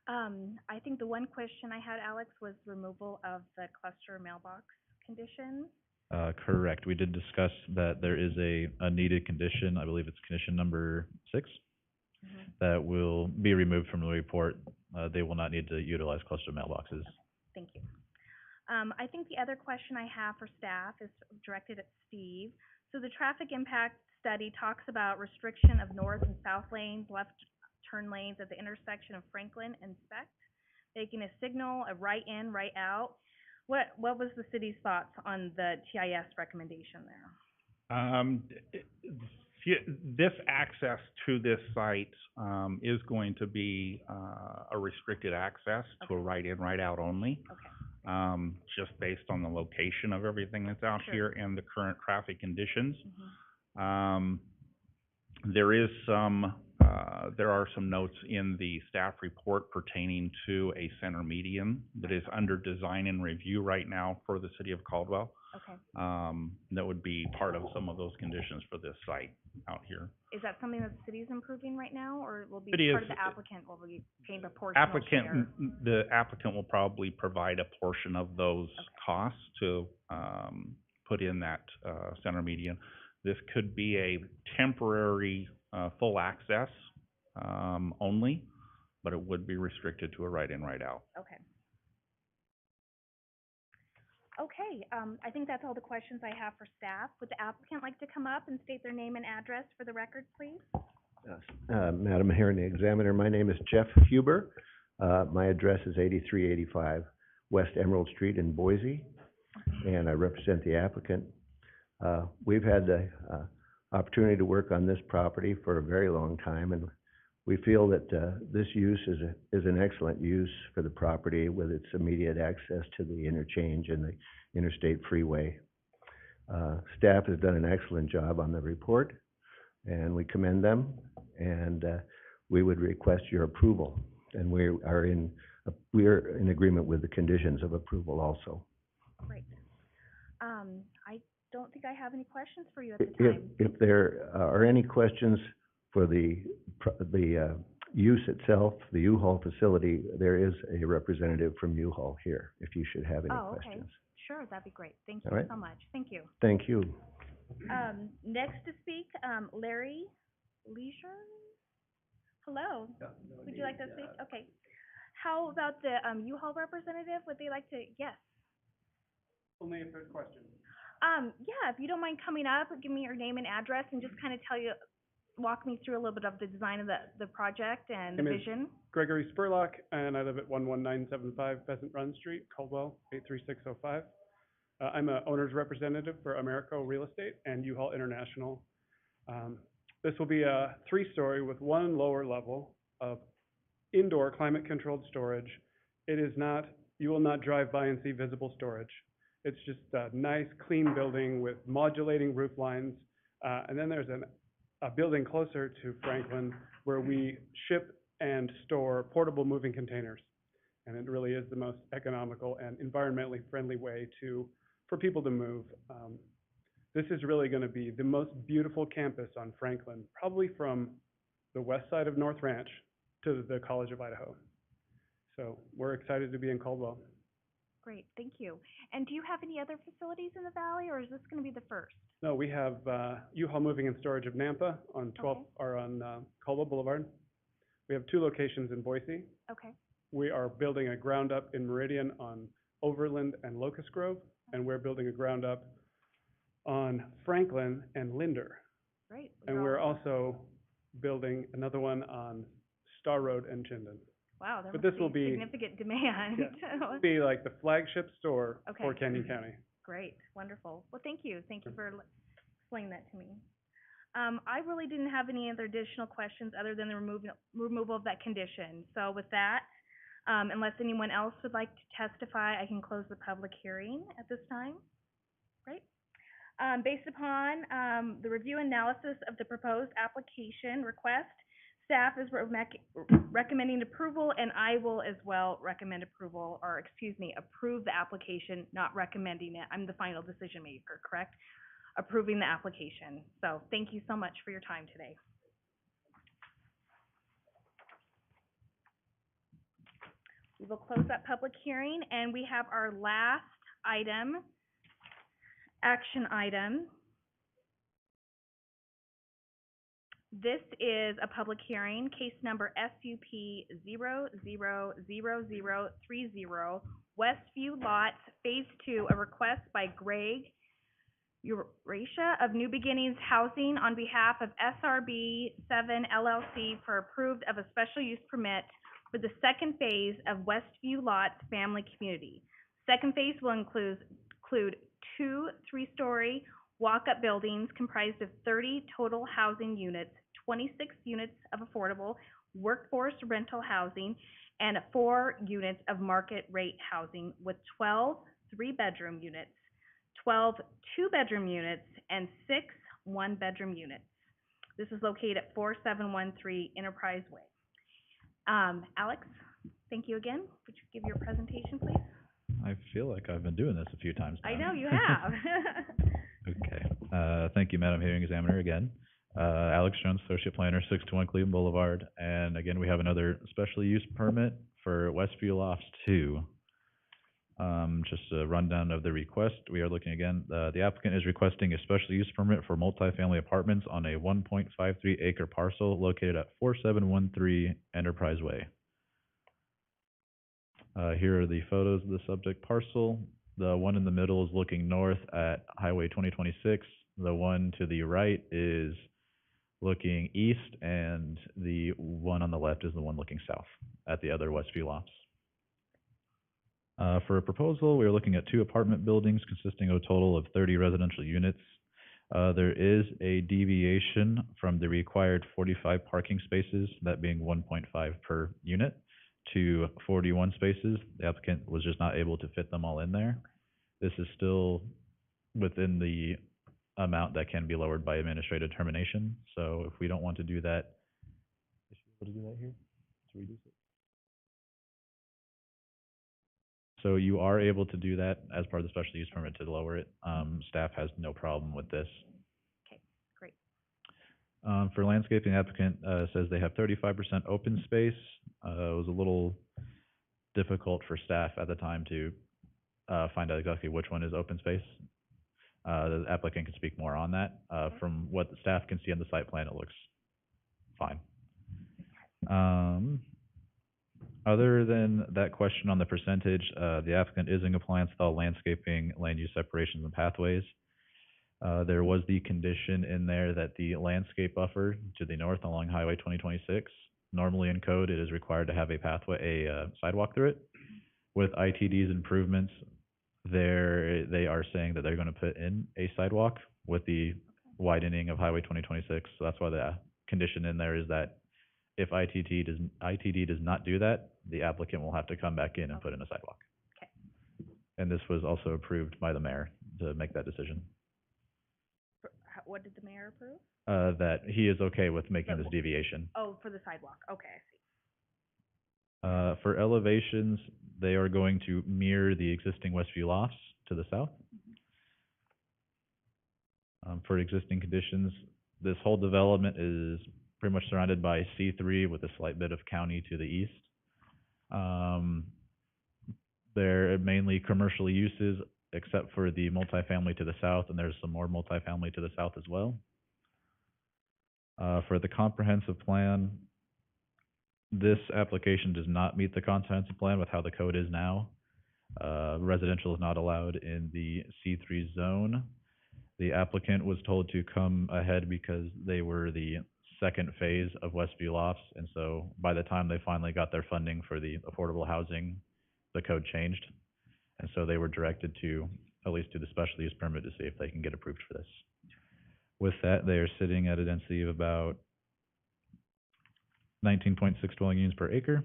I think the one question I had, Alex, was removal of the cluster mailbox conditions. Correct. We did discuss that there is a needed condition, I believe it's condition number 6, that will be removed from the report. They will not need to utilize cluster mailboxes. Thank you. I think the other question I have for staff is directed at Steve. So the traffic impact study talks about restriction of north and south lanes, left turn lanes at the intersection of Franklin and Spec, making a signal, a right in, right out. What was the city's thoughts on the TIS recommendation there? This access to this site is going to be a restricted access to a right in, right out only. Okay. Just based on the location of everything that's out Sure. here and the current traffic conditions. Mm-hmm. There are some notes in the staff report pertaining to a center median that is under design and review right now for the city of Caldwell. Okay. That would be part of some of those conditions for this site out here. Is that something that the city's improving right now, or will be It part is. of the applicant, will be paying proportional share? The applicant will probably provide a portion of those costs to put in that center median. This could be a temporary full access only, but it would be restricted to a right in, right out. Okay. Okay, I think that's all the questions I have for staff. Would the applicant like to come up and state their name and address for the record, please? Madam Hearing Examiner, my name is Jeff Huber. My address is 8385 West Emerald Street in Boise, and I represent the applicant. We've had the opportunity to work on this property for a very long time, and we feel that this use is an excellent use for the property with its immediate access to the interchange and the interstate freeway. Staff has done an excellent job on the report, and we commend them, and we would request your approval. And we are in agreement with the conditions of approval also. Great. I don't think I have any questions for you at the time. If there are any questions for the use itself, the U-Haul facility, there is a representative from U-Haul here, if you should have any questions. Okay. Sure, that'd be great. Thank you All right. so much. Thank you. Thank you. Next to speak, Larry Leisure. Hello. Would you like to speak? Okay. How about the U-Haul representative? Would they like to? Yes. Only if there's questions. Yeah, if you don't mind coming up, give me your name and address and just kind of walk me through a little bit of the design of the project and the vision. Gregory Spurlock, and I live at 11975 Pheasant Run Street, Caldwell, 83605. I'm an owner's representative for Americo Real Estate and U-Haul International. This will be a 3-story with one lower level of indoor climate-controlled storage. It is not, you will not drive by and see visible storage. It's just a nice, clean building with modulating roof lines. And then there's a building closer to Franklin where we ship and store portable moving containers. And it really is the most economical and environmentally friendly way for people to move. This is really going to be the most beautiful campus on Franklin, probably from the west side of North Ranch to the College of Idaho. So we're excited to be in Caldwell. Great, thank you. And do you have any other facilities in the valley, or is this going to be the first? No, we have U-Haul Moving and Storage of Nampa on 12th or on Caldwell Boulevard. We have 2 locations in Boise. Okay. We are building a ground up in Meridian on Overland and Locust Grove, and we're building a ground up on Franklin and Linder. Great. And we're also building another one on Star Road and Chinden. Wow, there But must this will be significant demand. Yeah, this will be like the flagship store for Canyon County. Great, wonderful. Well, thank you. Thank you for explaining that to me. I really didn't have any other additional questions other than the removal of that condition. So with that, unless anyone else would like to testify, I can close the public hearing at this time. Great. Based upon the review analysis of the proposed application request, Staff is recommending approval, and I will as well recommend approval, or excuse me, approve the application, not recommending it. I'm the final decision maker, correct? Approving the application. So thank you so much for your time today. We will close that public hearing, and we have our last item, action item. This is a public hearing, case number SUP 000030, Westview Lots, Phase 2, a request by Greg Eurasia of New Beginnings Housing on behalf of SRB 7 LLC for approved of a special use permit for the second phase of Westview Lots Family Community. Second phase will include 2 3-story walk-up buildings comprised of 30 total housing units, 26 units of affordable workforce rental housing, and 4 units of market rate housing with 12 3-bedroom units, 12 2-bedroom units, and 6 1-bedroom units. This is located at 4713 Enterprise Way. Alex, thank you again. Would you give your presentation, please? I feel like I've been doing this a few times now. I know you have. Okay. Thank you, Madam Hearing Examiner, again. Alex Jones, Associate Planner, 621 Cleveland Boulevard. And again, we have another special use permit for Westview Lofts 2. Just a rundown of the request. We are looking again, the applicant is requesting a special use permit for multifamily apartments on a 1.53 acre parcel located at 4713 Enterprise Way. Here are the photos of the subject parcel. The one in the middle is looking north at Highway 2026. The one to the right is looking east, and the one on the left is the one looking south at the other Westview Lofts. For a proposal, we are looking at 2 apartment buildings consisting of a total of 30 residential units. There is a deviation from the required 45 parking spaces, that being 1.5 per unit, to 41 spaces. The applicant was just not able to fit them all in there. This is still within the amount that can be lowered by administrative determination. So if we don't want to do that, is she able to do that here to reduce it? So you are able to do that as part of the special use permit to lower it. Staff has no problem with this. Okay, great. For landscaping, applicant says they have 35% open space. It was a little difficult for staff at the time to find out exactly which one is open space. The applicant can speak more on that. From what the staff can see on the site plan, it looks fine. Other than that question on the percentage, the applicant is in compliance with all landscaping, land use separations, and pathways. There was the condition in there that the landscape buffer to the north along Highway 2026, normally in code, it is required to have a pathway, a sidewalk through it. With ITD's improvements, they are saying that they're going to put in a sidewalk with the widening of Highway 2026. So that's why the condition in there is that if ITD does not do that, the applicant will have to come back in and put in a sidewalk. Okay. And this was also approved by the mayor to make that decision. What did the mayor approve? That he is okay with making this deviation. Oh, for the sidewalk. Okay, I see. For elevations, they are going to mirror the existing Westview Lofts to the south. For existing conditions, this whole development is pretty much surrounded by C3 with a slight bit of county to the east. They're mainly commercial uses, except for the multifamily to the south, and there's some more multifamily to the south as well. For the comprehensive plan, this application does not meet the comprehensive plan with how the code is now. Residential is not allowed in the C3 zone. The applicant was told to come ahead because they were the second phase of Westview Lofts, and so by the time they finally got their funding for the affordable housing, the code changed. And so they were directed to at least do the special use permit to see if they can get approved for this. With that, they are sitting at a density of about 19.6 dwelling units per acre.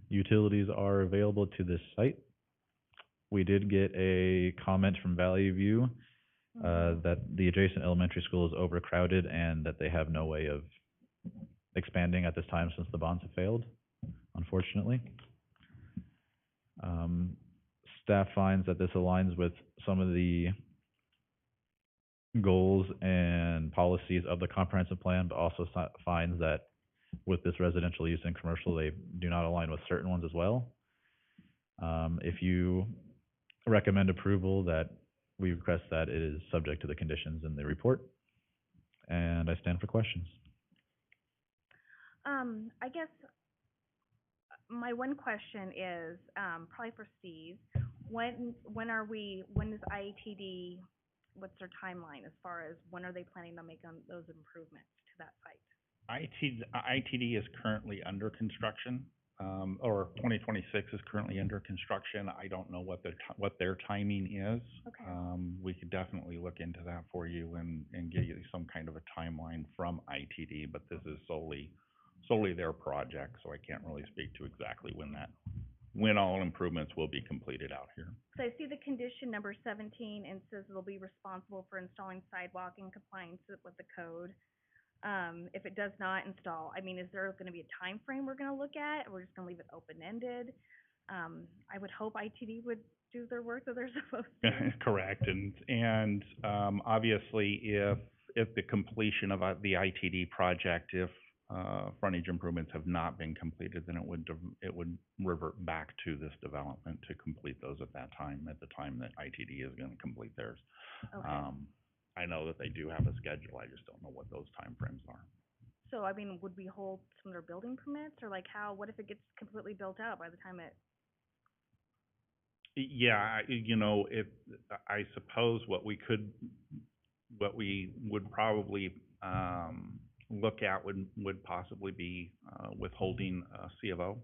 Utilities are available to this site. We did get a comment from Valley View that the adjacent elementary school is overcrowded and that they have no way of expanding at this time since the bonds have failed, unfortunately. Staff finds that this aligns with some of the goals and policies of the comprehensive plan, but also finds that with this residential use and commercial, they do not align with certain ones as well. If you recommend approval, that we request that it is subject to the conditions in the report. And I stand for questions. I guess my one question is, probably for Steve, when is IATD, what's their timeline as far as when are they planning on making those improvements to that site? ITD is currently under construction, or 2026 is currently under construction. I don't know what their timing is. Okay. We could definitely look into that for you and give you some kind of a timeline from ITD, but this is solely their project, so I can't really speak to exactly when all improvements will be completed out here. So I see the condition number 17 and says they'll be responsible for installing sidewalk in compliance with the code. If it does not install, I mean, is there gonna be a time frame we're gonna look at, or we're just gonna leave it open-ended? I would hope ITD would do their work that they're supposed to. Correct, and obviously, if the completion of the ITD project, if frontage improvements have not been completed, then it would revert back to this development to complete those at the time that ITD is gonna complete theirs. Okay. I know that they do have a schedule, I just don't know what those timeframes are. So, I mean, would we hold some of their building permits, or like what if it gets completely built out by the time it? Yeah, I suppose what we would probably, look at would possibly be, withholding a C of O,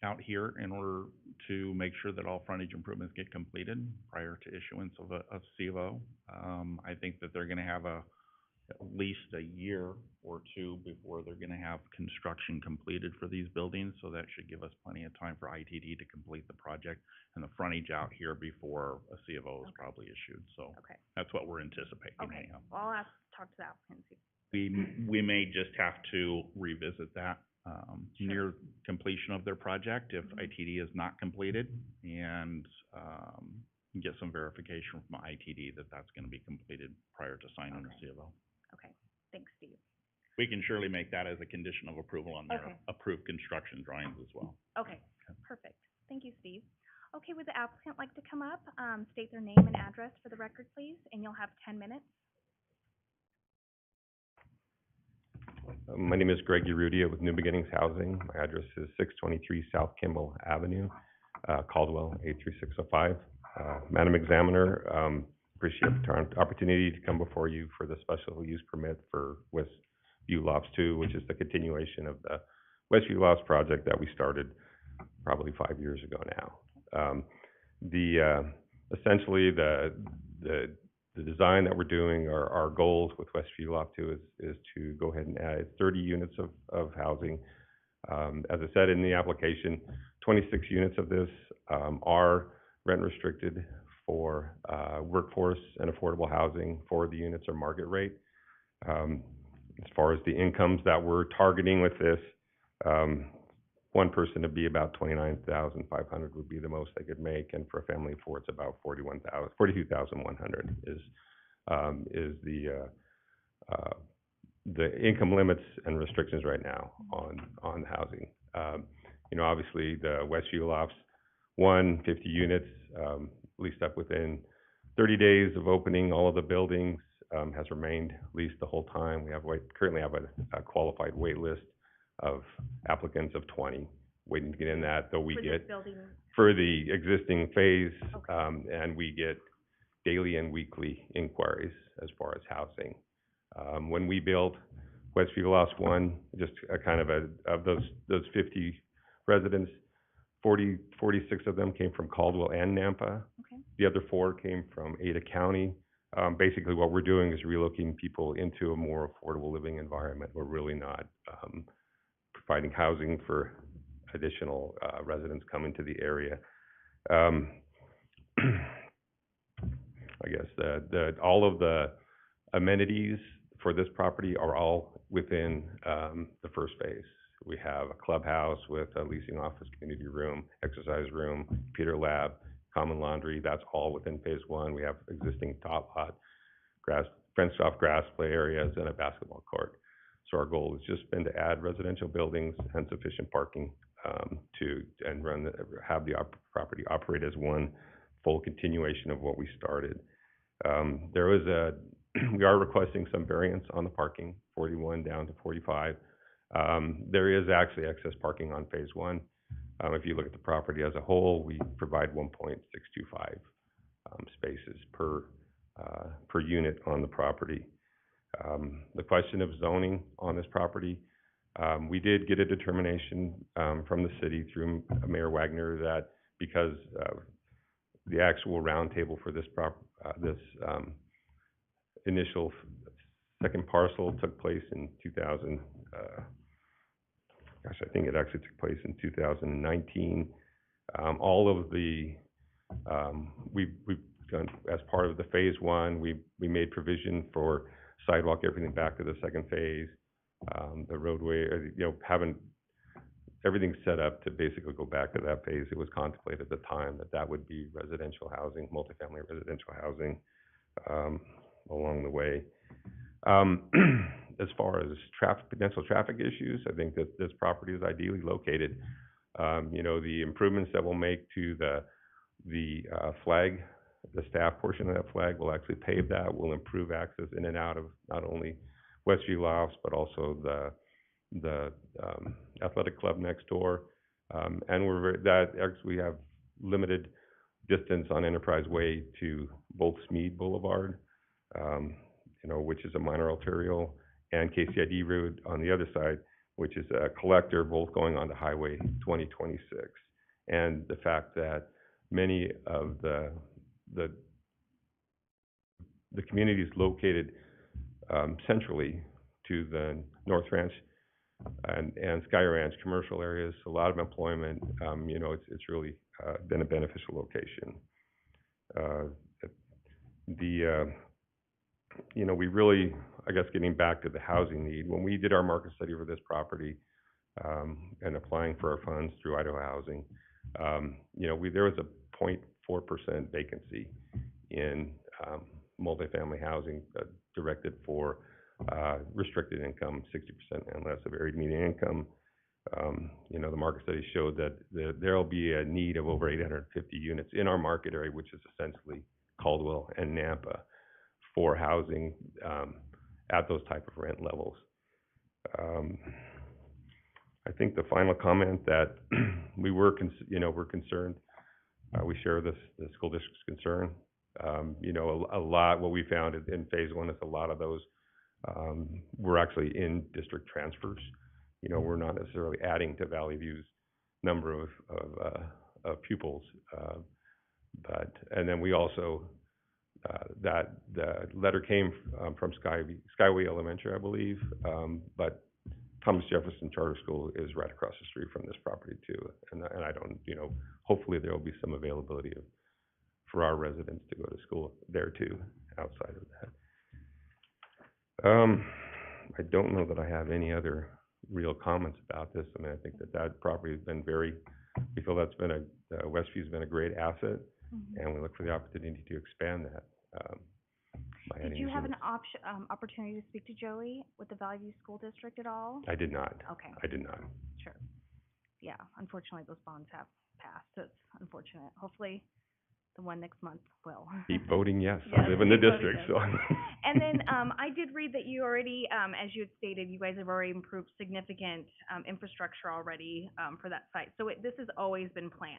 out here in order to make sure that all frontage improvements get completed prior to issuance of a C of O. I think that they're gonna have at least a year or two before they're gonna have construction completed for these buildings, so that should give us plenty of time for ITD to complete the project and the frontage out here before a C of O is probably issued, so Okay. that's what we're anticipating Okay. anyhow. Well, I'll talk to the applicant and see. We may just have to revisit that, Sure. near completion of their project if Mhm. ITD is not completed, and, get some verification from ITD that that's gonna be completed prior to signing the Okay. C of O. Okay. Thanks, Steve. We can surely make that as a condition of approval on their Okay. approved construction drawings as well. Okay. Perfect. Thank you, Steve. Okay, would the applicant like to come up, state their name and address for the record, please, and you'll have 10 minutes. My name is Greg Urrutia with New Beginnings Housing. My address is 623 South Kimball Avenue, Caldwell, 83605. Madam Examiner, appreciate the opportunity to come before you for the special use permit for Westview Lofts 2, which is the continuation of the Westview Lofts project that we started probably 5 years ago now. Essentially, the design that we're doing, our goals with Westview Loft 2 is to go ahead and add 30 units of housing. As I said in the application, 26 units of this are rent restricted for workforce and affordable housing. 4 of the units are market rate. As far as the incomes that we're targeting with this, one person to be about 29,500 would be the most they could make, and for a family of 4, it's about 42,100 is the income limits and restrictions right now on housing. Obviously, the Westview Lofts 50 units, leased up within 30 days of opening. All of the buildings has remained leased the whole time. We currently have a qualified wait list of applicants of 20 waiting to get in that, though we For get this building. for the existing phase, Okay. and we get daily and weekly inquiries as far as housing. When we built Westview Lofts 1, just of those 50 residents, 46 of them came from Caldwell and Nampa. Okay. The other 4 came from Ada County. Basically, what we're doing is relocating people into a more affordable living environment. We're really not providing housing for additional residents coming to the area. I guess all of the amenities for this property are all within, the first phase. We have a clubhouse with a leasing office, community room, exercise room, computer lab, common laundry. That's all within phase one. We have existing tot lot, fenced off grass play areas, and a basketball court. So our goal has just been to add residential buildings and sufficient parking, have the property operate as one full continuation of what we started. We are requesting some variance on the parking, 41 down to 45. There is actually excess parking on phase one. If you look at the property as a whole, we provide 1.625 spaces per unit on the property. The question of zoning on this property, we did get a determination from the city through Mayor Wagner that because the actual roundtable for this initial second parcel took place in 2000. I think it actually took place in 2019. All of the we've done as part of the phase one. We made provision for sidewalk, everything back to the second phase. The roadway, having everything set up to basically go back to that phase. It was contemplated at the time that would be residential housing, multifamily residential housing along the way. As far as potential traffic issues, I think that this property is ideally located. The improvements that we'll make to the flag, the staff portion of that flag will actually pave that, will improve access in and out of not only Westview Lofts, but also the athletic club next door. We have limited distance on Enterprise Way to both Smead Boulevard, which is a minor arterial, and KCID Road on the other side, which is a collector, both going onto Highway 2026. And the fact that many of the communities located centrally to the North Ranch and Sky Ranch commercial areas, a lot of employment. It's really been a beneficial location. We really, I guess, getting back to the housing need, when we did our market study for this property and applying for our funds through Idaho Housing, there was a 0.4% vacancy in multifamily housing directed for restricted income, 60% and less of varied median income. The market study showed that there will be a need of over 850 units in our market area, which is essentially Caldwell and Nampa, for housing at those type of rent levels. I think the final comment that we're concerned. We share the school district's concern. A lot, what we found in phase one is a lot of those were actually in district transfers. We're not necessarily adding to Valley View's number of pupils. And then we also, the letter came from Skyway Elementary, I believe, but Thomas Jefferson Charter School is right across the street from this property too. And I don't, hopefully there will be some availability for our residents to go to school there too, outside of that. I don't know that I have any other real comments about this. I mean, I think that property has been we feel Westview's been a great asset, and we look for the opportunity to expand that. Did you have an opportunity to speak to Joey with the Valley View School District at all? I did not. Okay. I did not. Sure. Yeah, unfortunately, those bonds have passed, so it's unfortunate. Hopefully, the one next month will. Keep voting yes. Yes, I live in the keep voting district, yes. so. And then, I did read that you already, as you had stated, you guys have already improved significant, infrastructure already, for that site. So this has always been planned.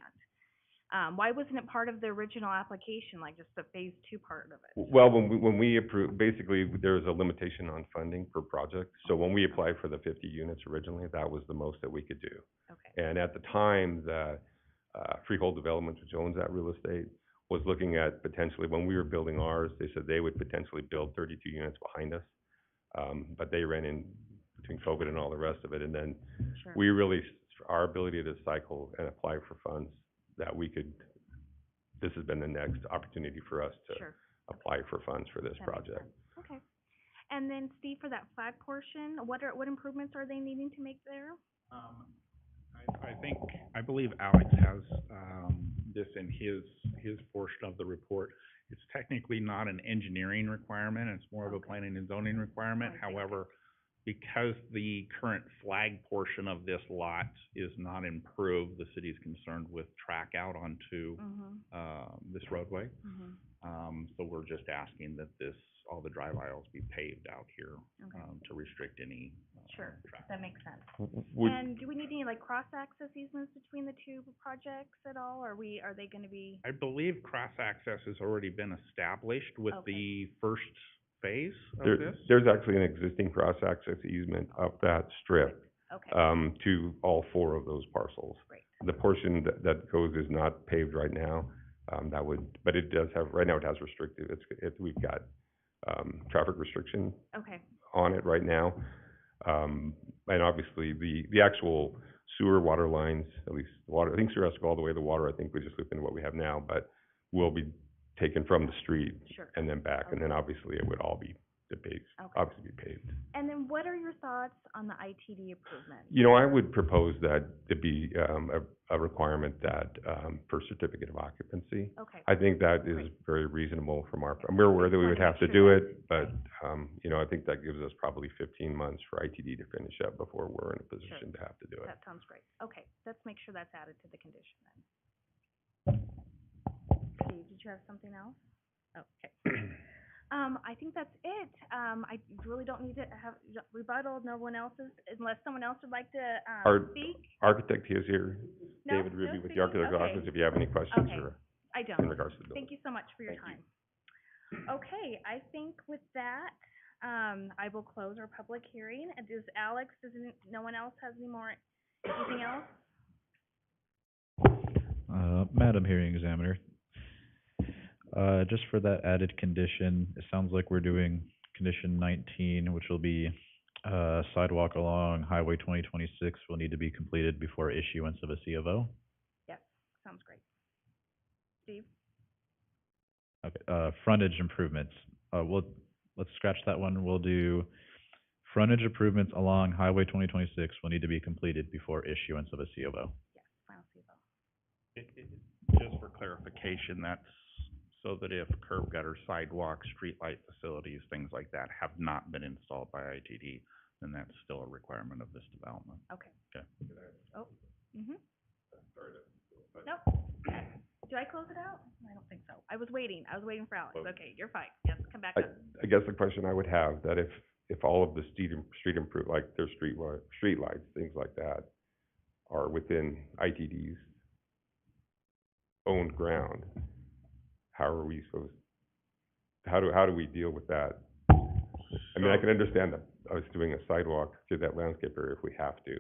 Why wasn't it part of the original application, like just the phase two part of it? Well, when we approved, basically, there was a limitation on funding per project. So when we applied for the 50 units originally, that was the most that we could do. Okay. And at the time, the Freehold Developments, which owns that real estate, was looking at potentially, when we were building ours, they said they would potentially build 32 units behind us. But they ran in between COVID and all the rest of it. And then Sure. we really, our ability to cycle and apply for funds, this has been the next opportunity for us to Sure. apply for funds for this That makes project. sense. Okay. And then Steve, for that flag portion, what improvements are they needing to make there? I believe Alex has, this in his portion of the report. It's technically not an engineering requirement, it's more of a planning and zoning requirement. However, because the current flag portion of this lot is not improved, the city is concerned with track out onto, this roadway. So we're just asking that all the drive aisles be paved out here, to restrict any, Sure, traffic. that makes sense. Would, And do we need any like cross-access easements between the two projects at all, or are they gonna be? I believe cross-access has already been established with Okay. the first phase of there, this. there's actually an existing cross-access easement up that strip, Okay, to all 4 of those parcels. great, The portion that goes is not paved right now, but it does have, right now it has restricted, we've got, traffic restriction okay, on it right now. And obviously, the actual sewer water lines, at least the water, I think sewer has to go all the way to the water, I think we just loop into what we have now, but will be taken from the street sure. and then back, and then obviously it would all be paved, Okay. obviously be paved. And then what are your thoughts on the ITD improvement? You know, I would propose that it be, a requirement that, for certificate of occupancy. Okay, I think that is Great. very reasonable from our, we're aware that we would Wanna have to make do sure it, but, you know, I think that gives us probably 15 months for ITD to finish up before we're in a position to have to do it. that sounds great. Okay, let's make sure that's added to the condition then. Steve, did you have something else? Okay. I think that's it. I really don't need to have rebuttal, no one else's, unless someone else would like to, Our speak? architect is here, No? David No Ruby with the speaking? architect's Okay. office, if you have any questions Okay. or I in don't. regards to the building. Thank you so much for your Thank time. Okay, I think with that, I will close our public hearing. And no one else has anything else? Madam Hearing Examiner, just for that added condition, it sounds like we're doing condition 19, which will be, sidewalk along Highway 2026 will need to be completed before issuance of a C of O. Yes, sounds great. Steve? Okay, frontage improvements, let's scratch that one. We'll do frontage improvements along Highway 2026 will need to be completed before issuance of a C of O. Yes, final C of O. Just for clarification, that's so that if curb gutter, sidewalks, streetlight facilities, things like that have not been installed by ITD, then that's still a requirement of this development. Okay. Okay. Oh, Nope. Do I close it out? I don't think so. I was waiting for Alex. Okay, you're fine. Yes, come back up. I guess the question I would have, that if all of the street improve, like their street lights, things like that, are within ITD's owned ground, how are we supposed, how do we deal with that? I mean, I can understand that us doing a sidewalk through that landscape area if we have to.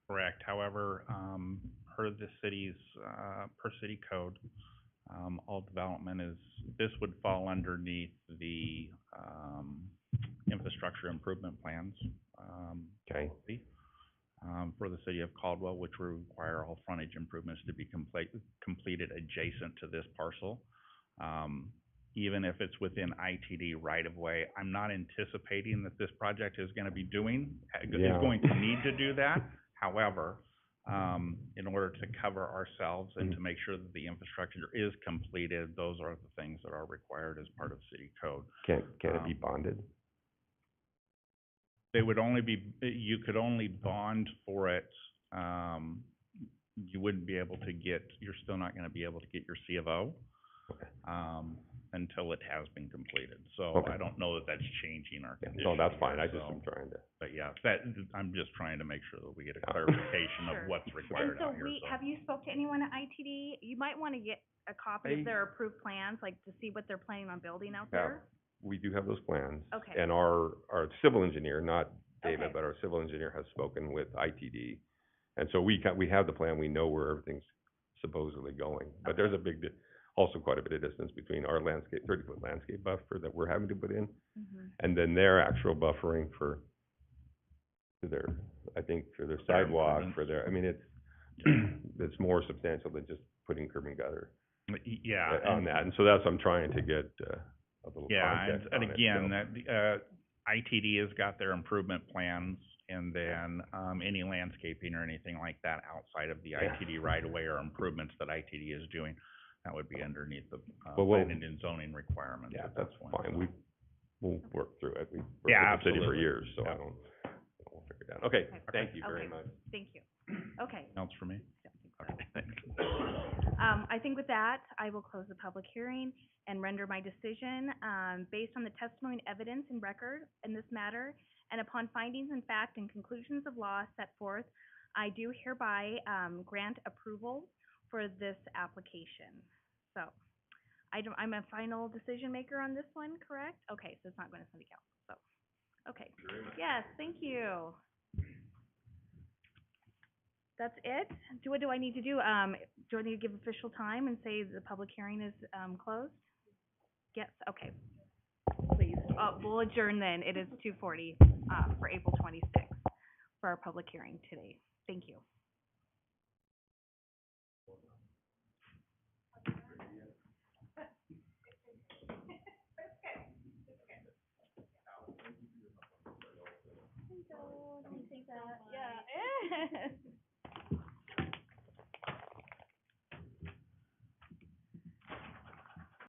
Correct. However, per the city's, per city code, all development this would fall underneath the, infrastructure improvement plans, Okay. policy, for the city of Caldwell, which will require all frontage improvements to be completed adjacent to this parcel. Even if it's within ITD right-of-way, I'm not anticipating that this project is gonna be is going to need to do that. However, in order to cover ourselves and to make sure that the infrastructure is completed, those are the things that are required as part of city code. Can it be bonded? They would only you could only bond for it, you wouldn't be able to you're still not gonna be able to get your C of O, until it has been completed. So Okay. I don't know that that's changing our Yeah, condition. no, that's fine, here, I just so- am trying to. But yeah, I'm just trying to make sure that we get a clarification Sure. of what's And required so out here, so. have you spoke to anyone at ITD? You might want to get a copy of their approved plans, like to see what they're planning on building out there. We do have those plans. Okay. And our civil engineer, not David, Okay. but our civil engineer has spoken with ITD. And so we have the plan, we know where everything's supposedly going. But there's a also quite a bit of distance between our 30-foot landscape buffer that we're having to put in, and then their actual buffering for their sidewalk, I mean, it's more substantial than just putting curb and gutter Yeah. on that. And so that's, I'm trying to get, a little Yeah, context and on it, again, so. that, ITD has got their improvement plans, and then, any landscaping or anything like that outside of the ITD right of way or improvements that ITD is doing, that would be underneath the, Well, we'll- planning and zoning requirements Yeah, at that's that point. fine. We'll work through it. We've worked Yeah, with the city for absolutely. years, so Yeah. we'll figure it out. Okay, Okay. thank you very Okay. much. Thank you. Okay. Else for me? Don't think so. Okay, thanks. I think with that, I will close the public hearing and render my decision, based on the testimony and evidence and record in this matter, and upon findings and fact and conclusions of law set forth, I do hereby, grant approval for this application. So, I'm a final decision maker on this one, correct? Okay, so it's not going to city council, so, okay. Yes, thank you. That's it? What do I need to do? Do I need to give official time and say the public hearing is, closed? Yes, okay. Please, we'll adjourn then. It is 2:40, for April 26th for our public hearing today. Thank you. Let me take that. Yeah.